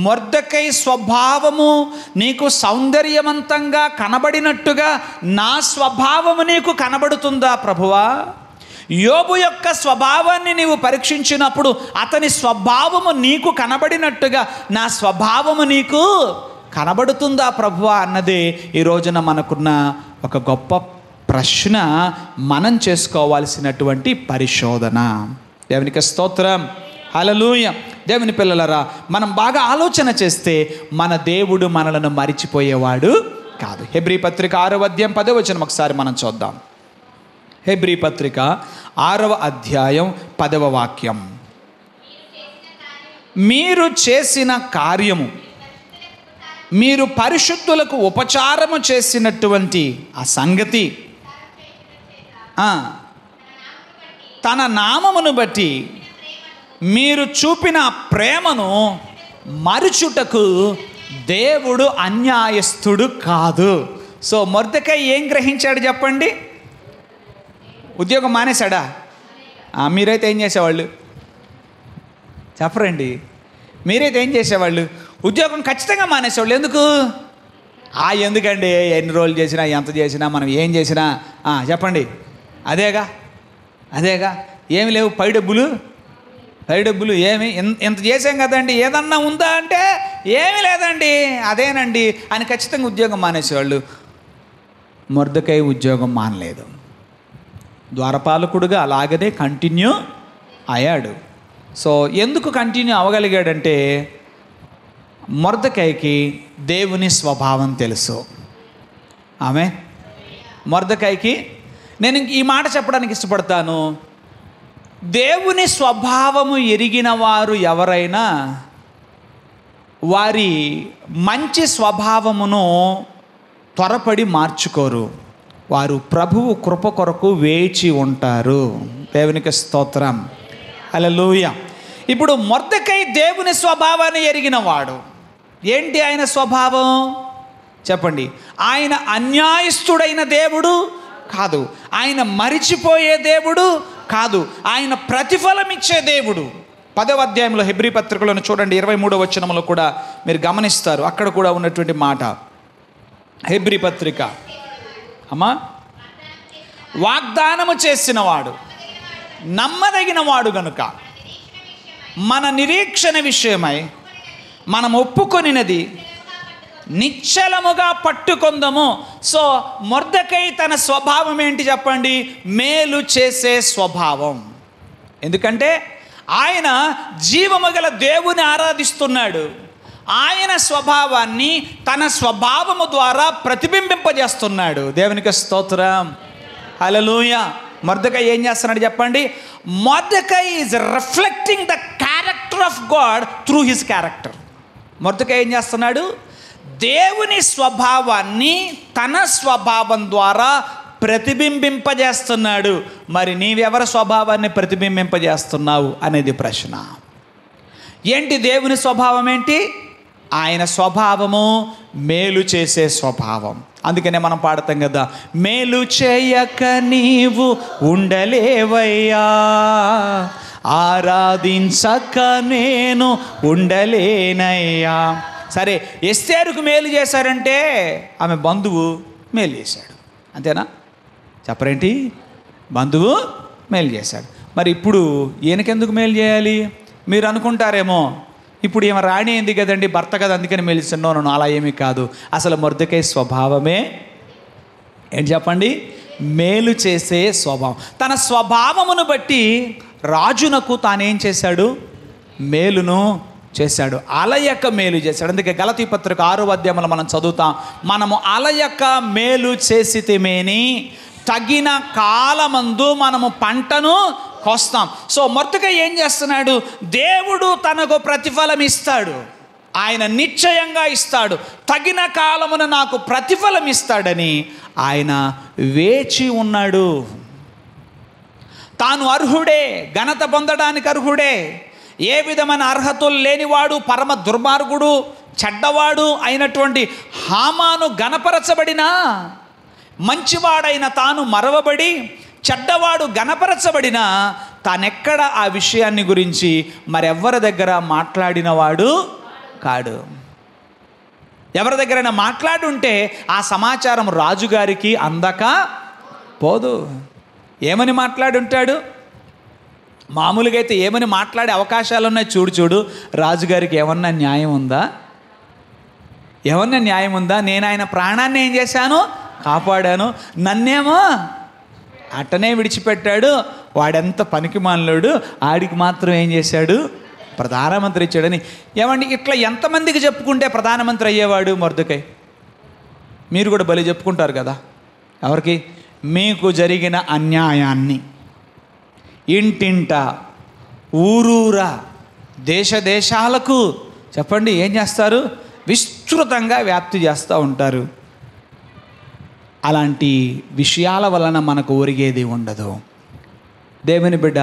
మొర్దెకై స్వభావము నీకు సౌందర్యవంతంగా కనబడినట్టుగా నా స్వభావము నీకు కనబడుతుందా ప్రభువా? యోబు యొక్క స్వభావాన్ని నీవు పరీక్షించినప్పుడు అతని స్వభావము నీకు కనబడినట్టుగా నా స్వభావము నీకు కనబడుతుందా ప్రభువా అన్నదే ఈ రోజున మనకున్న ఒక గొప్ప ప్రశ్న, మనం చేసుకోవాల్సినటువంటి పరిశోధన. దేవునికి స్తోత్రం, హల్లెలూయా. దేవుని పిల్లలరా, మనం బాగా ఆలోచన చేస్తే మన దేవుడు మనలను మరిచిపోయేవాడు కాదు. హెబ్రీ పత్రిక 6వ అధ్యాయం 10వ వచనం ఒకసారి మనం చూద్దాం. హెబ్రీ పత్రిక 6వ అధ్యాయం 10వ వాక్యం. మీరు చేసిన కార్యము, మీరు పరిశుద్ధులకు ఉపచారము చేసినటువంటి ఆ సంగతి తన నామమును బట్టి మీరు చూపిన ప్రేమను మరుచుటకు దేవుడు అన్యాయస్థుడు కాదు. సో మొర్దెకై ఏం గ్రహించాడు చెప్పండి? ఉద్యోగం మానేశాడా? మీరైతే ఏం చేసేవాళ్ళు చెప్పరండి? మీరైతే ఏం చేసేవాళ్ళు? ఉద్యోగం ఖచ్చితంగా మానేసేవాళ్ళు. ఎందుకు? ఎందుకండి, ఎన్ని రోజులు చేసినా, ఎంత చేసినా, మనం ఏం చేసినా చెప్పండి, అదేగా ఏమి లేవు, పై డబ్బులు ఏమి, ఎంత చేసాం కదండి, ఏదన్నా ఉందా అంటే ఏమీ లేదండి, అదేనండి అని ఖచ్చితంగా ఉద్యోగం మానేసేవాళ్ళు. మొర్దెకై ఉద్యోగం మానలేదు, ద్వారపాలకుడుగా అలాగనే కంటిన్యూ అయ్యాడు. సో ఎందుకు కంటిన్యూ అవ్వగలిగాడంటే మొర్దెకైకి దేవుని స్వభావం తెలుసు. ఆమె మొర్దెకైకి నేను ఈ మాట చెప్పడానికి ఇష్టపడతాను, దేవుని స్వభావము ఎరిగిన వారు ఎవరైనా వారి మంచి స్వభావమును త్వరపడి మార్చుకోరు. వారు ప్రభువు కృప కొరకు వేచి ఉంటారు. దేవునికి స్తోత్రం, హల్లెలూయా. ఇప్పుడు మొర్దెకై దేవుని స్వభావాన్ని ఎరిగినవాడు. ఏంటి ఆయన స్వభావం చెప్పండి? ఆయన అన్యాయస్తుడైన దేవుడు కాదు, ఆయన మరిచిపోయే దేవుడు కాదు, ఆయన ప్రతిఫలం ఇచ్చే దేవుడు. 10వ అధ్యాయంలో హెబ్రీ పత్రికలను చూడండి, 23వ వచనంలో కూడా మీరు గమనిస్తారు. అక్కడ కూడా ఉన్నటువంటి మాట, హెబ్రీ పత్రిక అమ్మా, వాగ్దానము చేసినవాడు నమ్మదగినవాడు గనుక మన నిరీక్షణ విషయమై మనం ఒప్పుకొనినది నిశ్చలముగా పట్టుకొందము. సో మొర్దెకై తన స్వభావం ఏంటి చెప్పండి? మేలు చేసే స్వభావం. ఎందుకంటే ఆయన జీవము గల దేవుని ఆరాధిస్తున్నాడు. ఆయన స్వభావాన్ని తన స్వభావము ద్వారా ప్రతిబింబింపజేస్తున్నాడు. దేవునికి స్తోత్రం, హల్లెలూయా. మొర్దెకై ఏం చేస్తున్నాడు చెప్పండి? Mordecai is reflecting the character of God through his character. Mordecai ఏం చేస్తున్నాడు? దేవుని స్వభావాన్ని తన స్వభావం ద్వారా ప్రతిబింబింపజేస్తున్నాడు. మరి నీవెవరి స్వభావాన్ని ప్రతిబింబింపజేస్తున్నావు అనేది ప్రశ్న. ఏంటి దేవుని స్వభావం? ఏంటి ఆయన స్వభావము? మేలు చేసే స్వభావం. అందుకనే మనం పాడతాం కదా, మేలు చేయక నీవు ఉండలేవయ్యా, ఆరాధించక నేను ఉండలేనయ్యా. సరే, ఎస్తేరుకు మేలు చేశారంటే ఆమె బంధువు మేలు చేశాడు, అంతేనా? చెప్పరేంటి? బంధువు మేలు చేశాడు. మరి ఇప్పుడు ఈయనకెందుకు మేలు చేయాలి? మీరు అనుకుంటారేమో, ఇప్పుడు ఈమె రాణి అయింది కదండి, భర్త కదా, అందుకని మేలు చేస్తున్నాను. అలా ఏమీ కాదు. అసలు మొర్దెకై స్వభావమే ఏంటి చెప్పండి? మేలు చేసే స్వభావం. తన స్వభావమును బట్టి రాజునకు తానేం చేశాడు? మేలును చేశాడు, అలయక మేలు చేశాడు. అందుకే గలతీ పత్రిక 6వ అధ్యాయంలో మనం చదువుతాం, మనము అలయక మేలు చేసితిమేని తగిన కాలమందు మనము పంటను కోస్తాం. సో మొర్దెకై ఏం చేస్తున్నాడు? దేవుడు తనకు ప్రతిఫలం ఇస్తాడు, ఆయన నిశ్చయంగా ఇస్తాడు, తగిన కాలమున నాకు ప్రతిఫలం ఇస్తాడని ఆయన వేచి ఉన్నాడు. తాను అర్హుడే, ఘనత పొందడానికి అర్హుడే. ఏ విధమైన అర్హతలు లేనివాడు, పరమ దుర్మార్గుడు, చెడ్డవాడు అయినటువంటి హామాను గణపరచబడినా, మంచివాడైన తాను మరవబడి చెడ్డవాడు గణపరచబడినా, తానెక్కడ ఆ విషయాన్ని గురించి మరెవ్వరి దగ్గర మాట్లాడినవాడు కాడు. ఎవరి దగ్గరైనా మాట్లాడుంటే ఆ సమాచారం రాజుగారికి అందక పోదు. ఏమని మాట్లాడుంటాడు? మామూలుగా అయితే ఏమని మాట్లాడే అవకాశాలు ఉన్నాయి? చూడు రాజుగారికి ఏమన్నా న్యాయం ఉందా? ఏమన్నా న్యాయం ఉందా? నేను ఆయన ప్రాణాన్ని ఏం చేశాను? కాపాడాను. నన్నేమో అట్టనే విడిచిపెట్టాడు. వాడెంత పనికిమాలినోడు, ఆడికి మాత్రం ఏం చేశాడు? ప్రధానమంత్రి ఇచ్చాడని. ఏమండి, ఇట్లా ఎంతమందికి చెప్పుకుంటే ప్రధానమంత్రి అయ్యేవాడు మొర్దెకై? మీరు కూడా బలి చెప్పుకుంటారు కదా. ఎవరికి? మీకు జరిగిన అన్యాయాన్ని ఇంటింట, ఊరూరా, దేశాలకు చెప్పండి ఏం చేస్తారు? విస్తృతంగా వ్యాప్తి చేస్తూ ఉంటారు. అలాంటి విషయాల వలన మనకు ఒరిగేది ఉండదు. దేవుని బిడ్డ,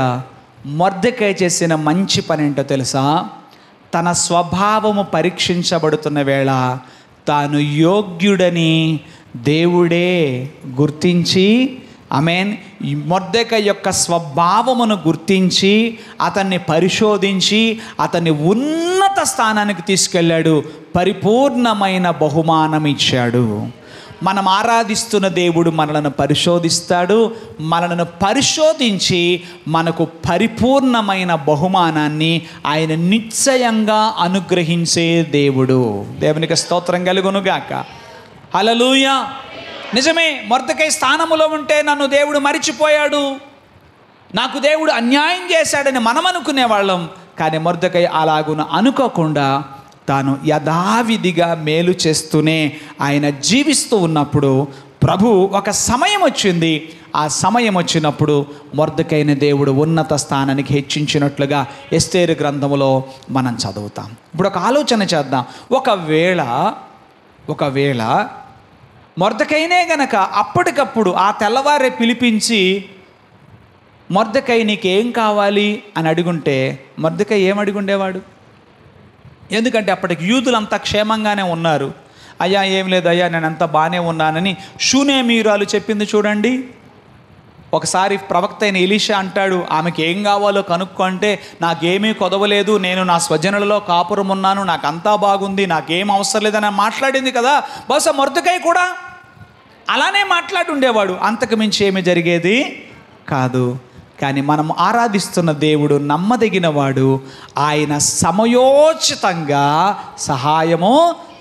మొర్దెకై చేసిన మంచి పని ఏంటో తెలుసా? తన స్వభావము పరీక్షించబడుతున్న వేళ తాను యోగ్యుడని దేవుడే గుర్తించి, ఆమేన్, మొర్దెకై యొక్క స్వభావమును గుర్తించి అతన్ని పరిశోధించి అతన్ని ఉన్నత స్థానానికి తీసుకెళ్ళాడు, పరిపూర్ణమైన బహుమానం ఇచ్చాడు. మనం ఆరాధిస్తున్న దేవుడు మనలను పరిశోధిస్తాడు, మనలను పరిశోధించి మనకు పరిపూర్ణమైన బహుమానాన్ని ఆయన నిశ్చయంగా అనుగ్రహించే దేవుడు. దేవునికి స్తోత్రం కలుగునుగాక. హల్లెలూయా. నిజమే, మొర్దెకై స్థానములో ఉంటే నన్ను దేవుడు మరిచిపోయాడు, నాకు దేవుడు అన్యాయం చేశాడని మనం అనుకునేవాళ్ళం. కానీ మొర్దెకై అలాగున అనుకోకుండా తాను యథావిధిగా మేలు చేస్తూనే ఆయన జీవిస్తూ ఉన్నప్పుడు ప్రభు ఒక సమయం వచ్చింది. ఆ సమయం వచ్చినప్పుడు మొర్దెకైని దేవుడు ఉన్నత స్థానానికి హెచ్చించినట్లుగా ఎస్తేరు గ్రంథములో మనం చదువుతాం. ఇప్పుడు ఒక ఆలోచన చేద్దాం. ఒకవేళ మొర్దెకైనే గనక అప్పటికప్పుడు ఆ తెల్లవారే పిలిపించి మొర్దెకై నీకేం కావాలి అని అడుగుంటే మొర్దెకై ఏం అడుగుండేవాడు? ఎందుకంటే అప్పటికి యూదులంతా క్షేమంగానే ఉన్నారు. అయ్యా ఏం లేదు అయ్యా నేను అంతా బాగానే ఉన్నానని షూనేమీయురాలు చెప్పింది చూడండి. ఒకసారి ప్రవక్త అయిన ఎలీషా అంటాడు, ఆమెకి ఏం కావాలో కనుక్కో అంటే నాకేమీ కొదవలేదు, నేను నా స్వజనులలో కాపురం ఉన్నాను, నాకంతా బాగుంది, నాకేం అవసరం లేదని మాట్లాడింది కదా. బహుశా మొర్దెకై కూడా అలానే మాట్లాడుండేవాడు. అంతకు మించి ఏమి జరిగేది కాదు. కానీ మనం ఆరాధిస్తున్న దేవుడు నమ్మదగినవాడు. ఆయన సమయోచితంగా సహాయము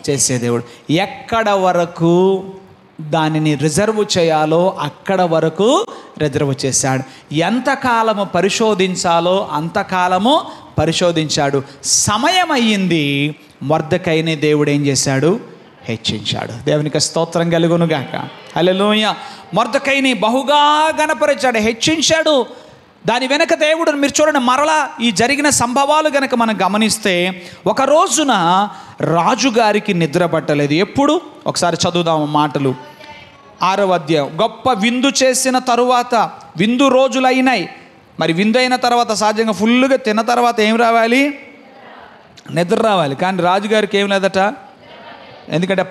చేసే దేవుడు. ఎక్కడ వరకు దానిని రిజర్వ్ చేయాలో అక్కడ వరకు రిజర్వ్ చేశాడు. ఎంతకాలము పరిశోధించాలో అంతకాలము పరిశోధించాడు. సమయం అయ్యింది, మొర్దెకైని దేవుడు ఏం చేశాడు? హెచ్చించాడు. దేవునికి స్తోత్రం కలుగునుగాక. హల్లెలూయా. మొర్దెకైని బహుగా గణపరిచాడు, హెచ్చించాడు. దాని వెనక దేవుడు మీరు చూడండి, మరలా ఈ జరిగిన సంభవాలు గనక మనం గమనిస్తే, ఒక రోజున రాజుగారికి నిద్ర పట్టలేదు. ఎప్పుడు? ఒకసారి చదువుదాము మాటలు. 6వ అధ్యాయం. గొప్ప విందు చేసిన తరువాత, విందు రోజులైనాయి. మరి విందు అయిన తర్వాత సహజంగా ఫుల్గా తిన్న తర్వాత ఏం రావాలి? నిద్ర రావాలి. కానీ రాజుగారికి ఏం లేదట. ఎందుకంటే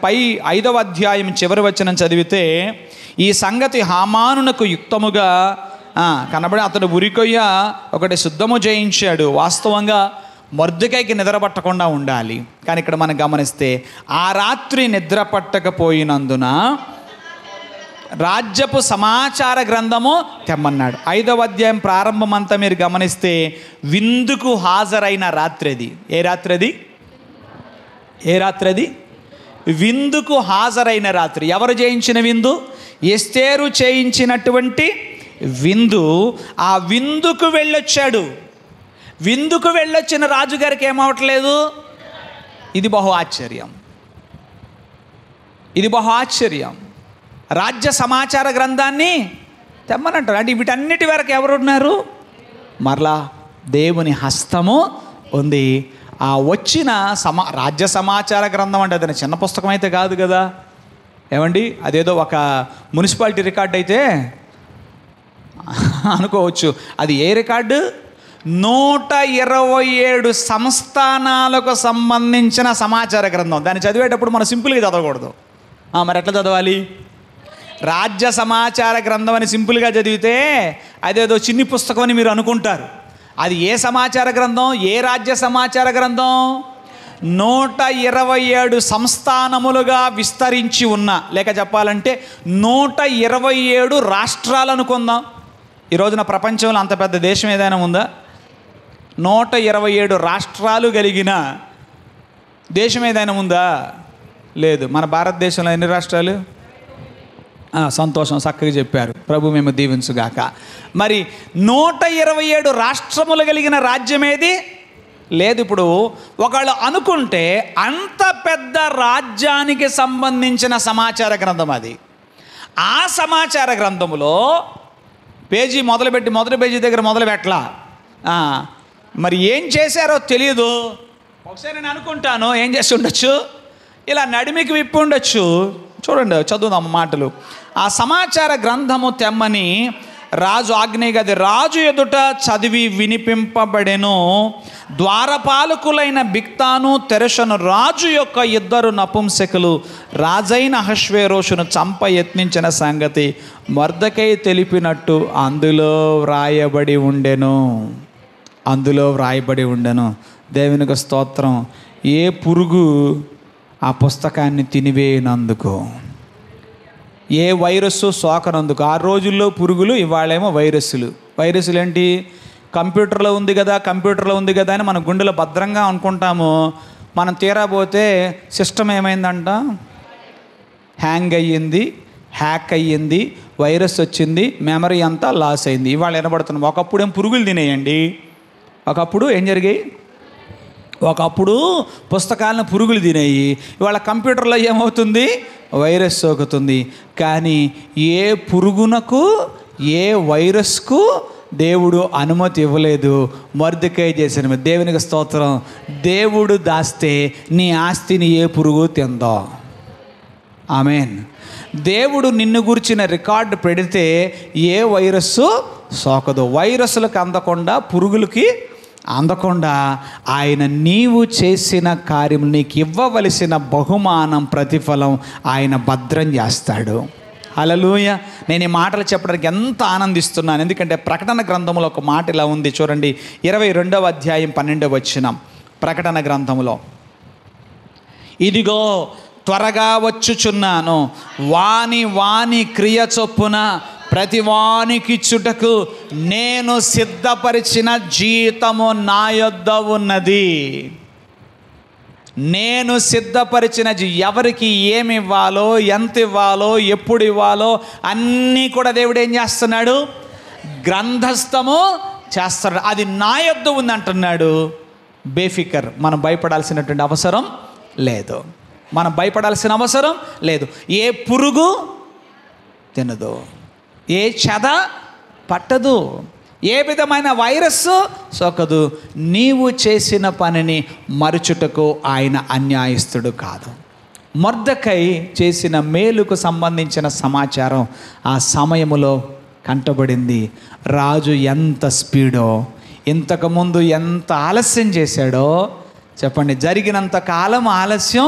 5వ అధ్యాయం చివరి వచనం చదివితే, ఈ సంగతి హామానునకు యుక్తముగా కనబడి అతడు ఉరికొయ్య ఒకటి శుద్ధము చేయించాడు. వాస్తవంగా మొర్దెకైకి నిద్ర పట్టకుండా ఉండాలి. కానీ ఇక్కడ మనం గమనిస్తే ఆ రాత్రి నిద్ర పట్టకపోయినందున రాజ్యపు సమాచార గ్రంథము తెమ్మన్నాడు. 5వ అధ్యాయం ప్రారంభం అంతా మీరు గమనిస్తే విందుకు హాజరైన రాత్రి అది. ఏ రాత్రి అది? ఏ రాత్రి అది? విందుకు హాజరైన రాత్రి. ఎవరు చేయించిన విందు? ఎస్తేరు చేయించినటువంటి విందు. ఆ విందుకు వెళ్ళొచ్చాడు. విందుకు వెళ్ళొచ్చిన రాజుగారికి ఏమవట్లేదు? ఇది బహు ఆశ్చర్యం. ఇది బహు ఆశ్చర్యం. రాజ్య సమాచార గ్రంథాన్ని తెమ్మనంటారు. అంటే వీటన్నిటి వరకు ఎవరున్నారు? మరలా దేవుని హస్తము ఉంది. ఆ వచ్చిన రాజ్య సమాచార గ్రంథం అంటే అతని చిన్న పుస్తకం అయితే కాదు కదా. ఏమండి, అదేదో ఒక మున్సిపాలిటీ రికార్డు అయితే అనుకోవచ్చు. అది ఏ రికార్డు? 127 సంస్థానాలకు సంబంధించిన సమాచార గ్రంథం. దాన్ని చదివేటప్పుడు మనం సింపుల్గా చదవకూడదు. మరి ఎట్లా చదవాలి? రాజ్య సమాచార గ్రంథం అని సింపుల్గా చదివితే అదేదో చిన్ని పుస్తకం అని మీరు అనుకుంటారు. అది ఏ సమాచార గ్రంథం? ఏ రాజ్య సమాచార గ్రంథం? 127 సంస్థానములుగా విస్తరించి ఉన్న, లేక చెప్పాలంటే 127 రాష్ట్రాలు అనుకుందాం. ఈ రోజున ప్రపంచంలో అంత పెద్ద దేశం ఏదైనా ఉందా? 127 రాష్ట్రాలు కలిగిన దేశం ఏదైనా ఉందా? లేదు. మన భారతదేశంలో ఎన్ని రాష్ట్రాలు? సంతోషం, చక్కగా చెప్పారు. ప్రభు మేము దీవించుగాక. మరి 127 రాష్ట్రములు కలిగిన రాజ్యం ఏది? లేదు. ఇప్పుడు ఒకళ్ళు అనుకుంటే అంత పెద్ద రాజ్యానికి సంబంధించిన సమాచార గ్రంథం అది. ఆ సమాచార గ్రంథములో పేజీ మొదలుపెట్టి మొదటి పేజీ దగ్గర మొదలు పెట్టలా. మరి ఏం చేశారో తెలియదు. ఒకసారి నేను అనుకుంటాను ఏం చేసి ఉండొచ్చు, ఇలా నడిమికి విప్పి ఉండొచ్చు. చూడండి, చదువుదాం మాటలు. ఆ సమాచార గ్రంథము తెమ్మని రాజు ఆజ్ఞగది రాజు ఎదుట చదివి వినిపింపబడెను. ద్వారపాలకులైన బిక్తాను తెరెషను రాజు యొక్క 2 నపుంసకులు రాజైన అహష్వేరోషును చంప యత్నించిన సంగతి మొర్దెకై తెలిపినట్టు అందులో వ్రాయబడి ఉండెను. అందులో వ్రాయబడి ఉండెను. దేవునికి స్తోత్రం. ఏ పురుగు ఆ పుస్తకాన్ని తినివేయనందుకు, ఏ వైరస్సు సోకనందుకు. ఆ రోజుల్లో పురుగులు, ఇవాళేమో వైరస్సులు. వైరస్సులు ఏంటి? కంప్యూటర్లో ఉంది కదా, కంప్యూటర్లో ఉంది కదా అని మన గుండెలో భద్రంగా అనుకుంటాము. మనం తీరాపోతే సిస్టమ్ ఏమైందంట? హ్యాంగ్ అయ్యింది, హ్యాక్ అయ్యింది, వైరస్ వచ్చింది, మెమరీ అంతా లాస్ అయింది. ఇవాళ వినబడుతున్నాం. ఒకప్పుడు ఏం పురుగులు తినేయండి, ఒకప్పుడు ఏం జరిగాయి? ఒకప్పుడు పుస్తకాలను పురుగులు తినేయి. ఇవాళ కంప్యూటర్లో ఏమవుతుంది? వైరస్ సోకుతుంది. కానీ ఏ పురుగునకు, ఏ వైరస్కు దేవుడు అనుమతి ఇవ్వలేదు. మొర్దెకై చేసిన దేవునికి స్తోత్రం. దేవుడు దాస్తే నీ ఆస్తిని ఏ పురుగు తిందో. ఆమేన్. దేవుడు నిన్ను గురించిన రికార్డు పెడితే ఏ వైరస్సు సోకదు. వైరస్లకు అందకుండా, పురుగులకి అందకుండా ఆయన నీవు చేసిన కార్యం, నీకు ఇవ్వవలసిన బహుమానం, ప్రతిఫలం ఆయన భద్రం చేస్తాడు. హల్లెలూయా. నేను ఈ మాటలు చెప్పడానికి ఎంత ఆనందిస్తున్నాను, ఎందుకంటే ప్రకటన గ్రంథంలో ఒక మాట ఇలా ఉంది చూడండి. 22వ అధ్యాయం 12వ వచనం ప్రకటన గ్రంథంలో, ఇదిగో త్వరగా వచ్చుచున్నాను, వాని క్రియ చొప్పున ప్రతి వానికిచ్చుటకు నేను సిద్ధపరిచిన జీతము నా యొద్ద ఉన్నది. నేను సిద్ధపరిచిన ఎవరికి ఏమి ఇవ్వాలో, ఎంత ఇవ్వాలో, ఎప్పుడు ఇవ్వాలో అన్నీ కూడా దేవుడు ఏం చేస్తున్నాడు? గ్రంథస్థము చేస్తాడు. అది నా యొద్ద ఉంది అంటున్నాడు. బేఫికర్, మనం భయపడాల్సినటువంటి అవసరం లేదు. మనం భయపడాల్సిన అవసరం లేదు. ఏ పురుగు తినదు, ఏ చెద పట్టదు, ఏ విధమైన వైరస్ సోకదు. నీవు చేసిన పనిని మరుచుటకు ఆయన అన్యాయస్తుడు కాదు. మొర్దెకై చేసిన మేలుకు సంబంధించిన సమాచారం ఆ సమయములో కంటబడింది. రాజు ఎంత స్పీడో, ఇంతకుముందు ఎంత ఆలస్యం చేశాడో చెప్పండి. జరిగినంత కాలం ఆలస్యం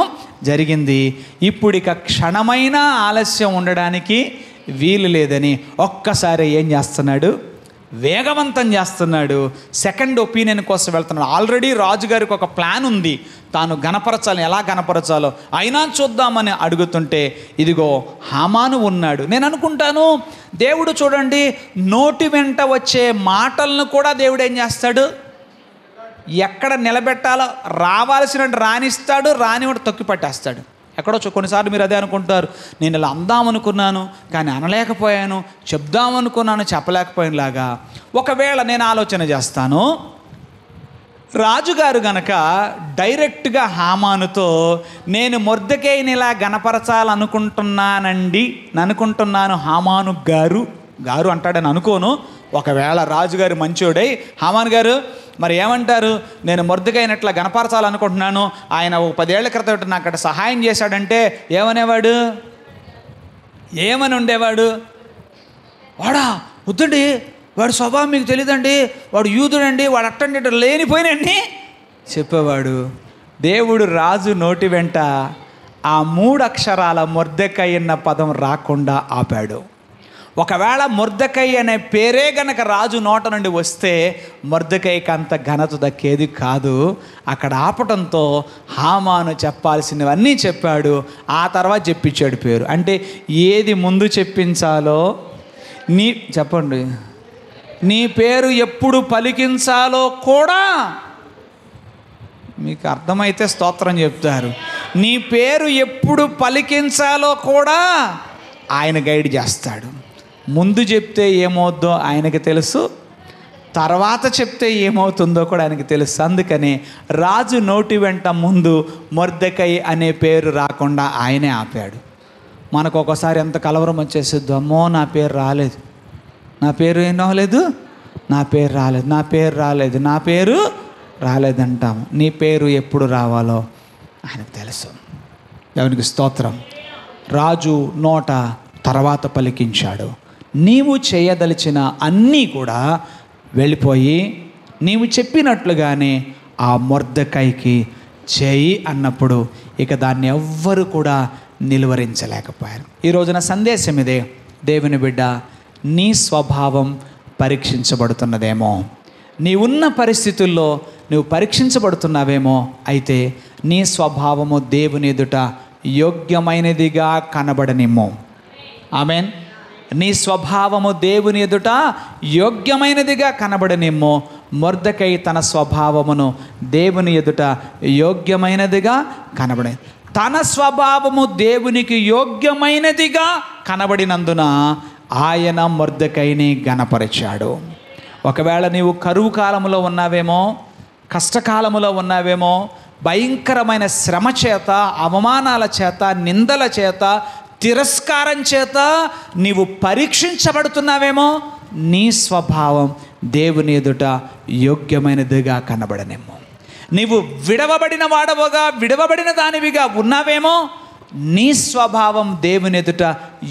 జరిగింది, ఇప్పుడు ఇక క్షణమైన ఆలస్యం ఉండడానికి వీలు లేదని ఒక్కసారి ఏం చేస్తున్నాడు? వేగవంతం చేస్తున్నాడు. సెకండ్ ఒపీనియన్ కోసం వెళ్తున్నాడు. ఆల్రెడీ రాజుగారికి ఒక ప్లాన్ ఉంది, తాను గణపరచాలి, ఎలా గణపరచాలో అయినా చూద్దామని అడుగుతుంటే ఇదిగో హామాను ఉన్నాడు. నేను అనుకుంటాను దేవుడు చూడండి, నోటి వెంట వచ్చే మాటలను కూడా దేవుడు ఏం చేస్తాడు? ఎక్కడ నిలబెట్టాలో రావాల్సిన రానిస్తాడు, రానివాడు తొక్కి పట్టేస్తాడు. ఎక్కడో కొన్నిసార్లు మీరు అదే అనుకుంటారు, నేను ఇలా అందామనుకున్నాను కానీ అనలేకపోయాను, చెప్దామనుకున్నాను చెప్పలేకపోయినలాగా. ఒకవేళ నేను ఆలోచన చేస్తాను, రాజుగారు గనక డైరెక్ట్గా హామానుతో నేను మొర్దెకైని ఇలా గణపరచాలనుకుంటున్నానండి, అనుకుంటున్నాను హామాను గారు అంటాడని అనుకోను. ఒకవేళ రాజుగారు మంచోడై, హామాను గారు మరి ఏమంటారు, నేను మొర్దెకైనట్లా గణపరచాలనుకుంటున్నాను, ఆయన 10 ఏళ్ల క్రితం నాకు అక్కడ సహాయం చేశాడంటే ఏమనేవాడు? ఏమని ఉండేవాడు? వాడా వద్దండి, వాడు స్వభావం మీకు తెలియదండి, వాడు యూదుడండి, వాడు అట్టండి లేనిపోయినండి చెప్పేవాడు. దేవుడు రాజు నోటి వెంట ఆ 3 అక్షరాల మొర్దెకై అన్న పదం రాకుండా ఆపాడు. ఒకవేళ మొర్దెకై అనే పేరే గనక రాజు నోట నుండి వస్తే మొర్దెకైకి అంత ఘనత దక్కేది కాదు. అక్కడ ఆపటంతో హామాను చెప్పాల్సినవన్నీ చెప్పాడు, ఆ తర్వాత చెప్పించాడు పేరు. అంటే ఏది ముందు చెప్పించాలో, చెప్పండి, నీ పేరు ఎప్పుడు పలికించాలో కూడా మీకు అర్థమైతే స్తోత్రం చెప్తారు. నీ పేరు ఎప్పుడు పలికించాలో కూడా ఆయన గైడ్ చేస్తాడు. ముందు చెప్తే ఏమవుద్దో ఆయనకి తెలుసు, తర్వాత చెప్తే ఏమవుతుందో కూడా ఆయనకి తెలుసు. అందుకని రాజు నోటి వెంట ముందు మొర్దెకై అనే పేరు రాకుండా ఆయనే ఆపాడు. మనకు ఒకసారి ఎంత కలవరం వచ్చేసిద్దో, అమ్మో నా పేరు రాలేదు, నా పేరు ఏం రాలేదు, నా పేరు రాలేదు, నా పేరు రాలేదు, నా పేరు రాలేదంటాము. నీ పేరు ఎప్పుడు రావాలో ఆయనకు తెలుసు. దేవునికి స్తోత్రం. రాజు నోట తర్వాత పలికించాడు. నీవు చేయదలిచిన అన్నీ కూడా వెళ్ళిపోయి నీవు చెప్పినట్లుగానే ఆ మొర్దెకైకి చేయి అన్నప్పుడు ఇక దాన్ని ఎవ్వరు కూడా నిలువరించలేకపోయారు. ఈ రోజున సందేశం ఇదే, దేవుని బిడ్డ, నీ స్వభావం పరీక్షించబడుతున్నదేమో, నీ ఉన్న పరిస్థితుల్లో నువ్వు పరీక్షించబడుతున్నావేమో. అయితే నీ స్వభావము దేవుని ఎదుట యోగ్యమైనదిగా కనబడనిమ్ము. ఆమేన్. నీ స్వభావము దేవుని ఎదుట యోగ్యమైనదిగా కనబడనిమ్ము. మొర్దెకై తన స్వభావమును దేవుని ఎదుట యోగ్యమైనదిగా కనబడి, తన స్వభావము దేవునికి యోగ్యమైనదిగా కనబడినందున ఆయన మొర్దెకైని గణపరిచాడు. ఒకవేళ నీవు కరువు కాలంలో ఉన్నావేమో, కష్టకాలములో ఉన్నావేమో, భయంకరమైన శ్రమ చేత, అవమానాల చేత, నిందల చేత, తిరస్కారం చేత నీవు పరీక్షించబడుతున్నావేమో, నీ స్వభావం దేవుని ఎదుట యోగ్యమైనదిగా కనబడనేమో. నీవు విడవబడిన వాడవగా, విడవబడిన దానివిగా ఉన్నావేమో, నీ స్వభావం దేవుని ఎదుట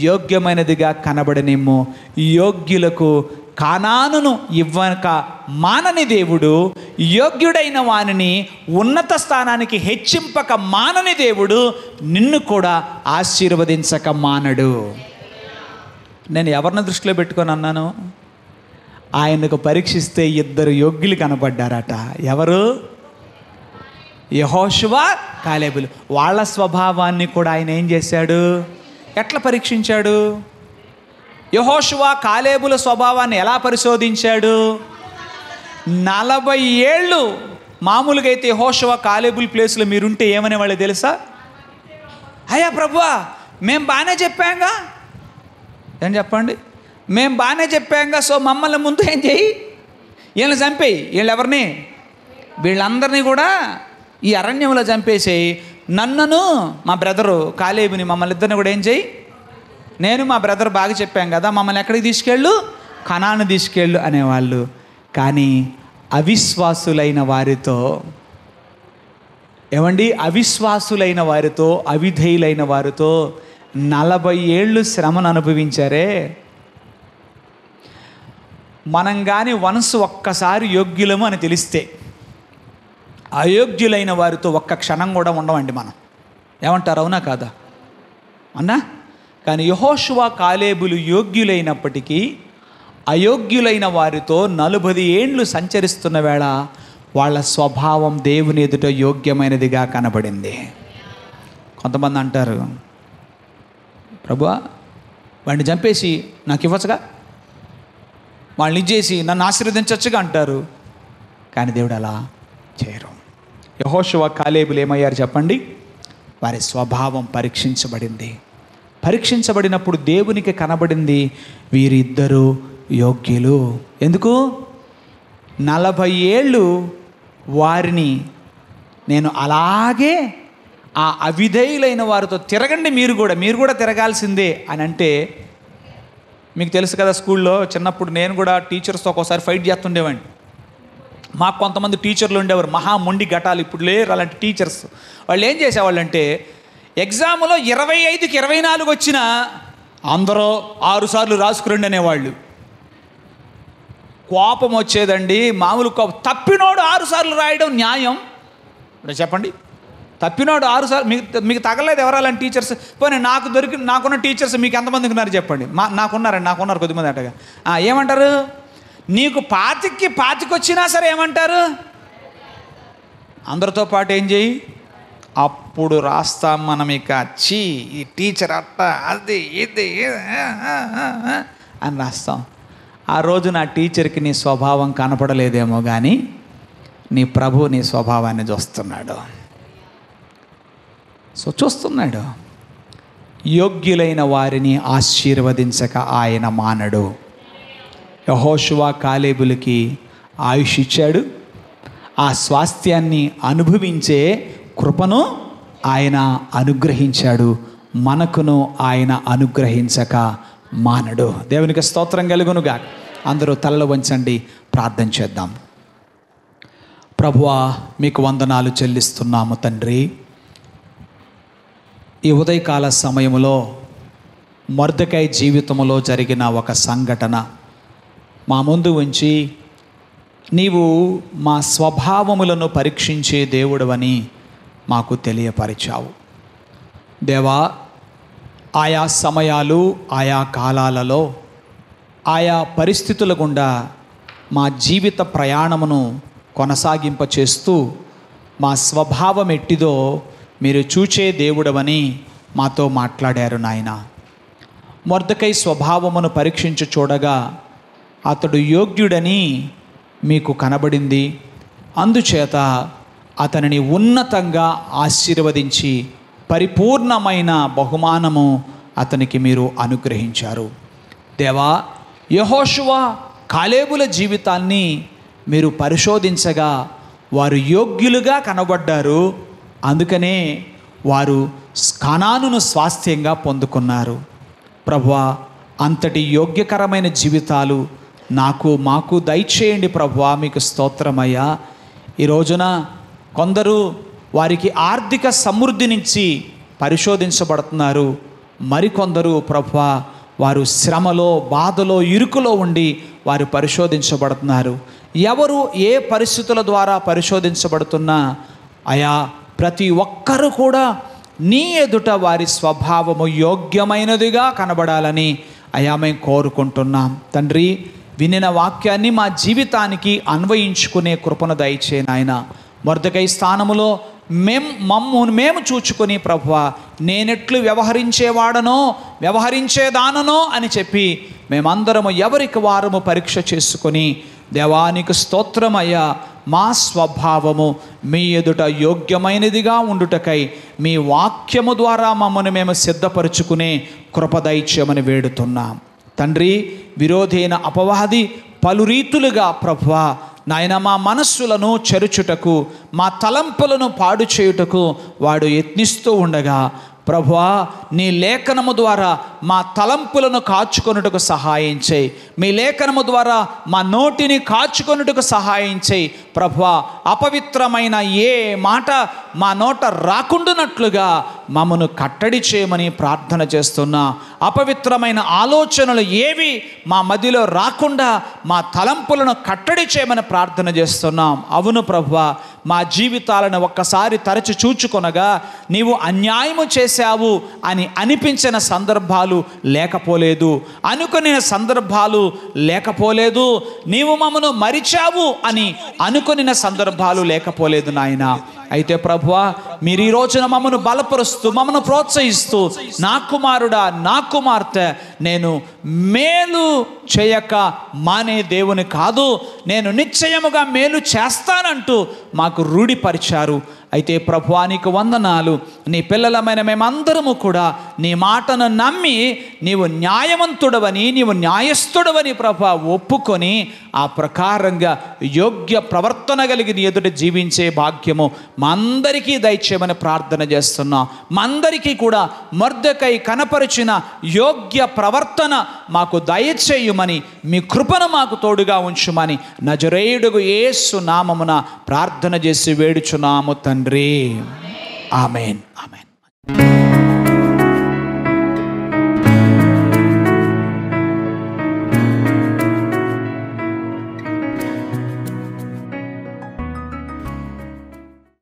యోగ్యమైనదిగా కనబడనేమో. యోగ్యులకు కానానును ఇవ్వక మానని దేవుడు, యోగ్యుడైన వానిని ఉన్నత స్థానానికి హెచ్చింపక మానని దేవుడు నిన్ను కూడా ఆశీర్వదించక మానడు. నేను ఎవరిని దృష్టిలో పెట్టుకొని అన్నాను? ఆయనకు పరీక్షిస్తే 2 యోగ్యులు కనబడ్డారట. ఎవరు? యెహోషువ, కాలేబులు. వాళ్ళ స్వభావాన్ని కూడా ఆయన ఏం చేశాడు? ఎట్లా పరీక్షించాడు? యెహోషువ, కాలేబుల స్వభావాన్ని ఎలా పరిశోధించాడు? 40 ఏళ్ళు మామూలుగా అయితే యెహోషువ, కాలేబుల ప్లేస్లో మీరుంటే ఏమనేవాళ్ళు తెలుసా? అయ్యా ప్రభువా, మేము బాగానే చెప్పాంగా. ఏం చెప్పండి? మేము బాగానే చెప్పాంగా, సో మమ్మల్ని ముందు ఏం చేయి, వీళ్ళని చంపేయి. వీళ్ళెవరిని? వీళ్ళందరినీ కూడా ఈ అరణ్యంలో చంపేసేయి. నన్నును మా బ్రదరు కాలేబుని, మమ్మల్ని ఇద్దరిని కూడా ఏం చేయి, నేను మా బ్రదర్ బాగా చెప్పాం కదా, మమ్మల్ని ఎక్కడికి తీసుకెళ్ళు, కనాను తీసుకెళ్ళు అనేవాళ్ళు. కానీ అవిశ్వాసులైన వారితో, ఏమండి, అవిశ్వాసులైన వారితో, అవిధేయులైన వారితో 40 ఏళ్ళు శ్రమను అనుభవించారే. మనం కానీ వన్స్ ఒక్కసారి యోగ్యులము అని తెలిస్తే అయోగ్యులైన వారితో ఒక్క క్షణం కూడా ఉండమండి మనం. ఏమంటారు? అవునా కాదా అన్నా? కానీ యెహోషువ, కాలేబులు యోగ్యులైనప్పటికీ అయోగ్యులైన వారితో 40 ఏండ్లు సంచరిస్తున్న వేళ వాళ్ళ స్వభావం దేవుని ఎదుట యోగ్యమైనదిగా కనబడింది. కొంతమంది అంటారు, ప్రభువా వాడిని చంపేసి నాకు ఇవ్వచ్చుగా, వాళ్ళని ఇచ్చేసి నన్ను ఆశీర్వదించచ్చుగా అంటారు. కానీ దేవుడు అలా చేయరు. యెహోషువ, కాలేబులు ఏమయ్యారు చెప్పండి? వారి స్వభావం పరీక్షించబడింది. పరీక్షించబడినప్పుడు దేవునికి కనబడింది, వీరిద్దరూ యోగ్యులు. ఎందుకు? 40 ఏళ్ళు వారిని నేను అలాగే ఆ అవిధేయులైన వారితో తిరగండి, మీరు కూడా తిరగాల్సిందే అని అంటే, మీకు తెలుసు కదా, స్కూల్లో చిన్నప్పుడు నేను కూడా టీచర్స్తో ఒక్కోసారి ఫైట్ చేస్తుండేవాడిని. మాకు కొంతమంది టీచర్లు ఉండేవారు, మహా మొండి ఘటాలు. ఇప్పుడు లేరు అలాంటి టీచర్స్. వాళ్ళు ఏం చేసేవాళ్ళు అంటే, ఎగ్జామ్లో 25కి 24 వచ్చినా అందరూ 6 సార్లు రాసుకురండి అనేవాళ్ళు. కోపం వచ్చేదండి, మామూలు కోపం. తప్పినోడు 6 సార్లు రాయడం న్యాయం? ఇప్పుడు చెప్పండి, తప్పినోడు 6 సార్లు. మీకు తగలేదు ఎవరాలని టీచర్స్? పోనీ నాకున్న టీచర్స్ మీకు ఎంతమందికి ఉన్నారు చెప్పండి? నాకున్నారు కొద్దిమంది అట్టగా. ఏమంటారు? నీకు 25కి వచ్చినా సరే ఏమంటారు? అందరితో పాటు ఏం చేయి, అప్పుడు రాస్తాం మనం. ఇక ఈ టీచర్ అట్ట అది ఇది అని రాస్తాం. ఆ రోజు నా టీచర్కి నీ స్వభావం కనపడలేదేమో, కానీ నీ ప్రభు నీ స్వభావాన్ని చూస్తున్నాడు. చూస్తున్నాడు. యోగ్యులైన వారిని ఆశీర్వదించక ఆయన మానడు. యెహోషువ, కాలేబులకి ఆయుష్ ఇచ్చాడు. ఆ స్వాస్థ్యాన్ని అనుభవించే కృపను ఆయన అనుగ్రహించాడు. మనకును ఆయన అనుగ్రహించక మానడు. దేవునికి స్తోత్రం కలుగునుగా. అందరూ తలలు వంచండి, ప్రార్థన చేద్దాం. ప్రభువా, మీకు వందనాలు చెల్లిస్తున్నాము తండ్రి. ఈ ఉదయకాల సమయంలో మొర్దెకై జీవితంలో జరిగిన ఒక సంఘటన మా ముందు ఉంచి, నీవు మా స్వభావములను పరీక్షించే దేవుడవని మాకు తెలియపరిచావు. దేవా, ఆయా సమయాలు, ఆయా కాలాలలో, ఆయా పరిస్థితుల గుండా మా జీవిత ప్రయాణమును కొనసాగింపచేస్తూ మా స్వభావం ఎట్టిదో మీరు చూచే దేవుడవని మాతో మాట్లాడారు నాయన. మొర్దెకై స్వభావమును పరీక్షించి చూడగా అతడు యోగ్యుడని మీకు కనబడింది. అందుచేత అతనిని ఉన్నతంగా ఆశీర్వదించి పరిపూర్ణమైన బహుమానము అతనికి మీరు అనుగ్రహించారు. దేవా, యెహోషువ, కాలేబుల జీవితాన్ని మీరు పరిశోధించగా వారు యోగ్యులుగా కనబడ్డారు. అందుకనే వారు కనానును స్వాస్థ్యంగా పొందుకున్నారు. ప్రభువా, అంతటి యోగ్యకరమైన జీవితాలు మాకు దయచేయండి ప్రభువా. మీకు స్తోత్రమయ్యా. ఈ రోజున కొందరు వారికి ఆర్థిక సమృద్ధి నుంచి పరిశోధించబడుతున్నారు. మరికొందరు ప్రభువా, వారు శ్రమలో, బాధలో, ఇరుకులో ఉండి వారు పరిశోధించబడుతున్నారు. ఎవరు ఏ పరిస్థితుల ద్వారా పరిశోధించబడుతున్నా అయా ప్రతి ఒక్కరూ కూడా నీ ఎదుట వారి స్వభావము యోగ్యమైనదిగా కనబడాలని అయా మేము కోరుకుంటున్నాం. తండ్రి, వినిన వాక్యాన్ని మా జీవితానికి అన్వయించుకునే కృపను దయచేయి నాయన. మొర్దెకై స్థానములో మేము చూచుకొని ప్రభువా, నేనెట్లు వ్యవహరించేవాడనో వ్యవహరించేదాననో అని చెప్పి మేమందరము ఎవరికి వారము పరీక్ష చేసుకొని దేవానికి స్తోత్రమయ్యా, మా స్వభావము మీ ఎదుట యోగ్యమైనదిగా ఉండుటకై మీ వాక్యము ద్వారా మమ్మల్ని మేము సిద్ధపరుచుకునే కృప దయచేయమని వేడుతున్నాం. తండ్రి, విరోధైన అపవాది పలు రీతులుగా ప్రభువా నాయన మా మనస్సులను చెరుచుటకు, మా తలంపులను పాడు చేయుటకు వాడు యత్నిస్తూ ఉండగా ప్రభువా, నీ లేఖనము ద్వారా మా తలంపులను కాచుకొనుటకు సహాయం చేయి. మీ లేఖనము ద్వారా మా నోటిని కాచుకొనుటకు సహాయం చేయి ప్రభువా. అపవిత్రమైన ఏ మాట మా నోట రాకుండానట్లుగా మమ్మను కట్టడి చేయమని ప్రార్థన చేస్తున్నా. అపవిత్రమైన ఆలోచనలు ఏవి మా మదిలో రాకుండా మా తలంపులను కట్టడి చేయమని ప్రార్థన చేస్తున్నాం. అవును ప్రభువా, మా జీవితాలను ఒక్కసారి తరచి చూచుకొనగా నీవు అన్యాయము చేశావు అని అనిపించిన సందర్భాలు లేకపోలేదు, అనుకునే సందర్భాలు లేకపోలేదు, నీవు మమ్మను మరిచావు అని అనుకునే సందర్భాలు లేకపోలేదు నాయన. అయితే ప్రభువా, మీరు ఈ రోజున మమ్మను బలపరుస్తూ మమ్మను ప్రోత్సహిస్తూ, నా కుమారుడా, నా కుమార్తె, నేను మేలు చేయక మానే దేవుని కాదు, నేను నిశ్చయముగా మేలు చేస్తానంటూ మాకు రూఢిపరిచారు. అయితే ప్రభువా, నీకు వందనాలు. నీ పిల్లలమైన మేమందరము కూడా నీ మాటను నమ్మి నీవు న్యాయవంతుడవని, నీవు న్యాయస్థుడవని ప్రభువా ఒప్పుకొని ఆ ప్రకారంగా యోగ్య ప్రవర్తన కలిగి నీ ఎదుట జీవించే భాగ్యము మా అందరికీ దయచేయమని ప్రార్థన చేస్తున్నాం. మా అందరికీ కూడా మొర్దెకై కనపరిచిన యోగ్య ప్రవర్తన మాకు దయచేయుమని, మీ కృపను మాకు తోడుగా ఉంచుమని నజరేయుడుగు యేసు నామమున ప్రార్థన చేసి వేడుచున్నాము తండ్రి. ఆమేన్. ఆమేన్.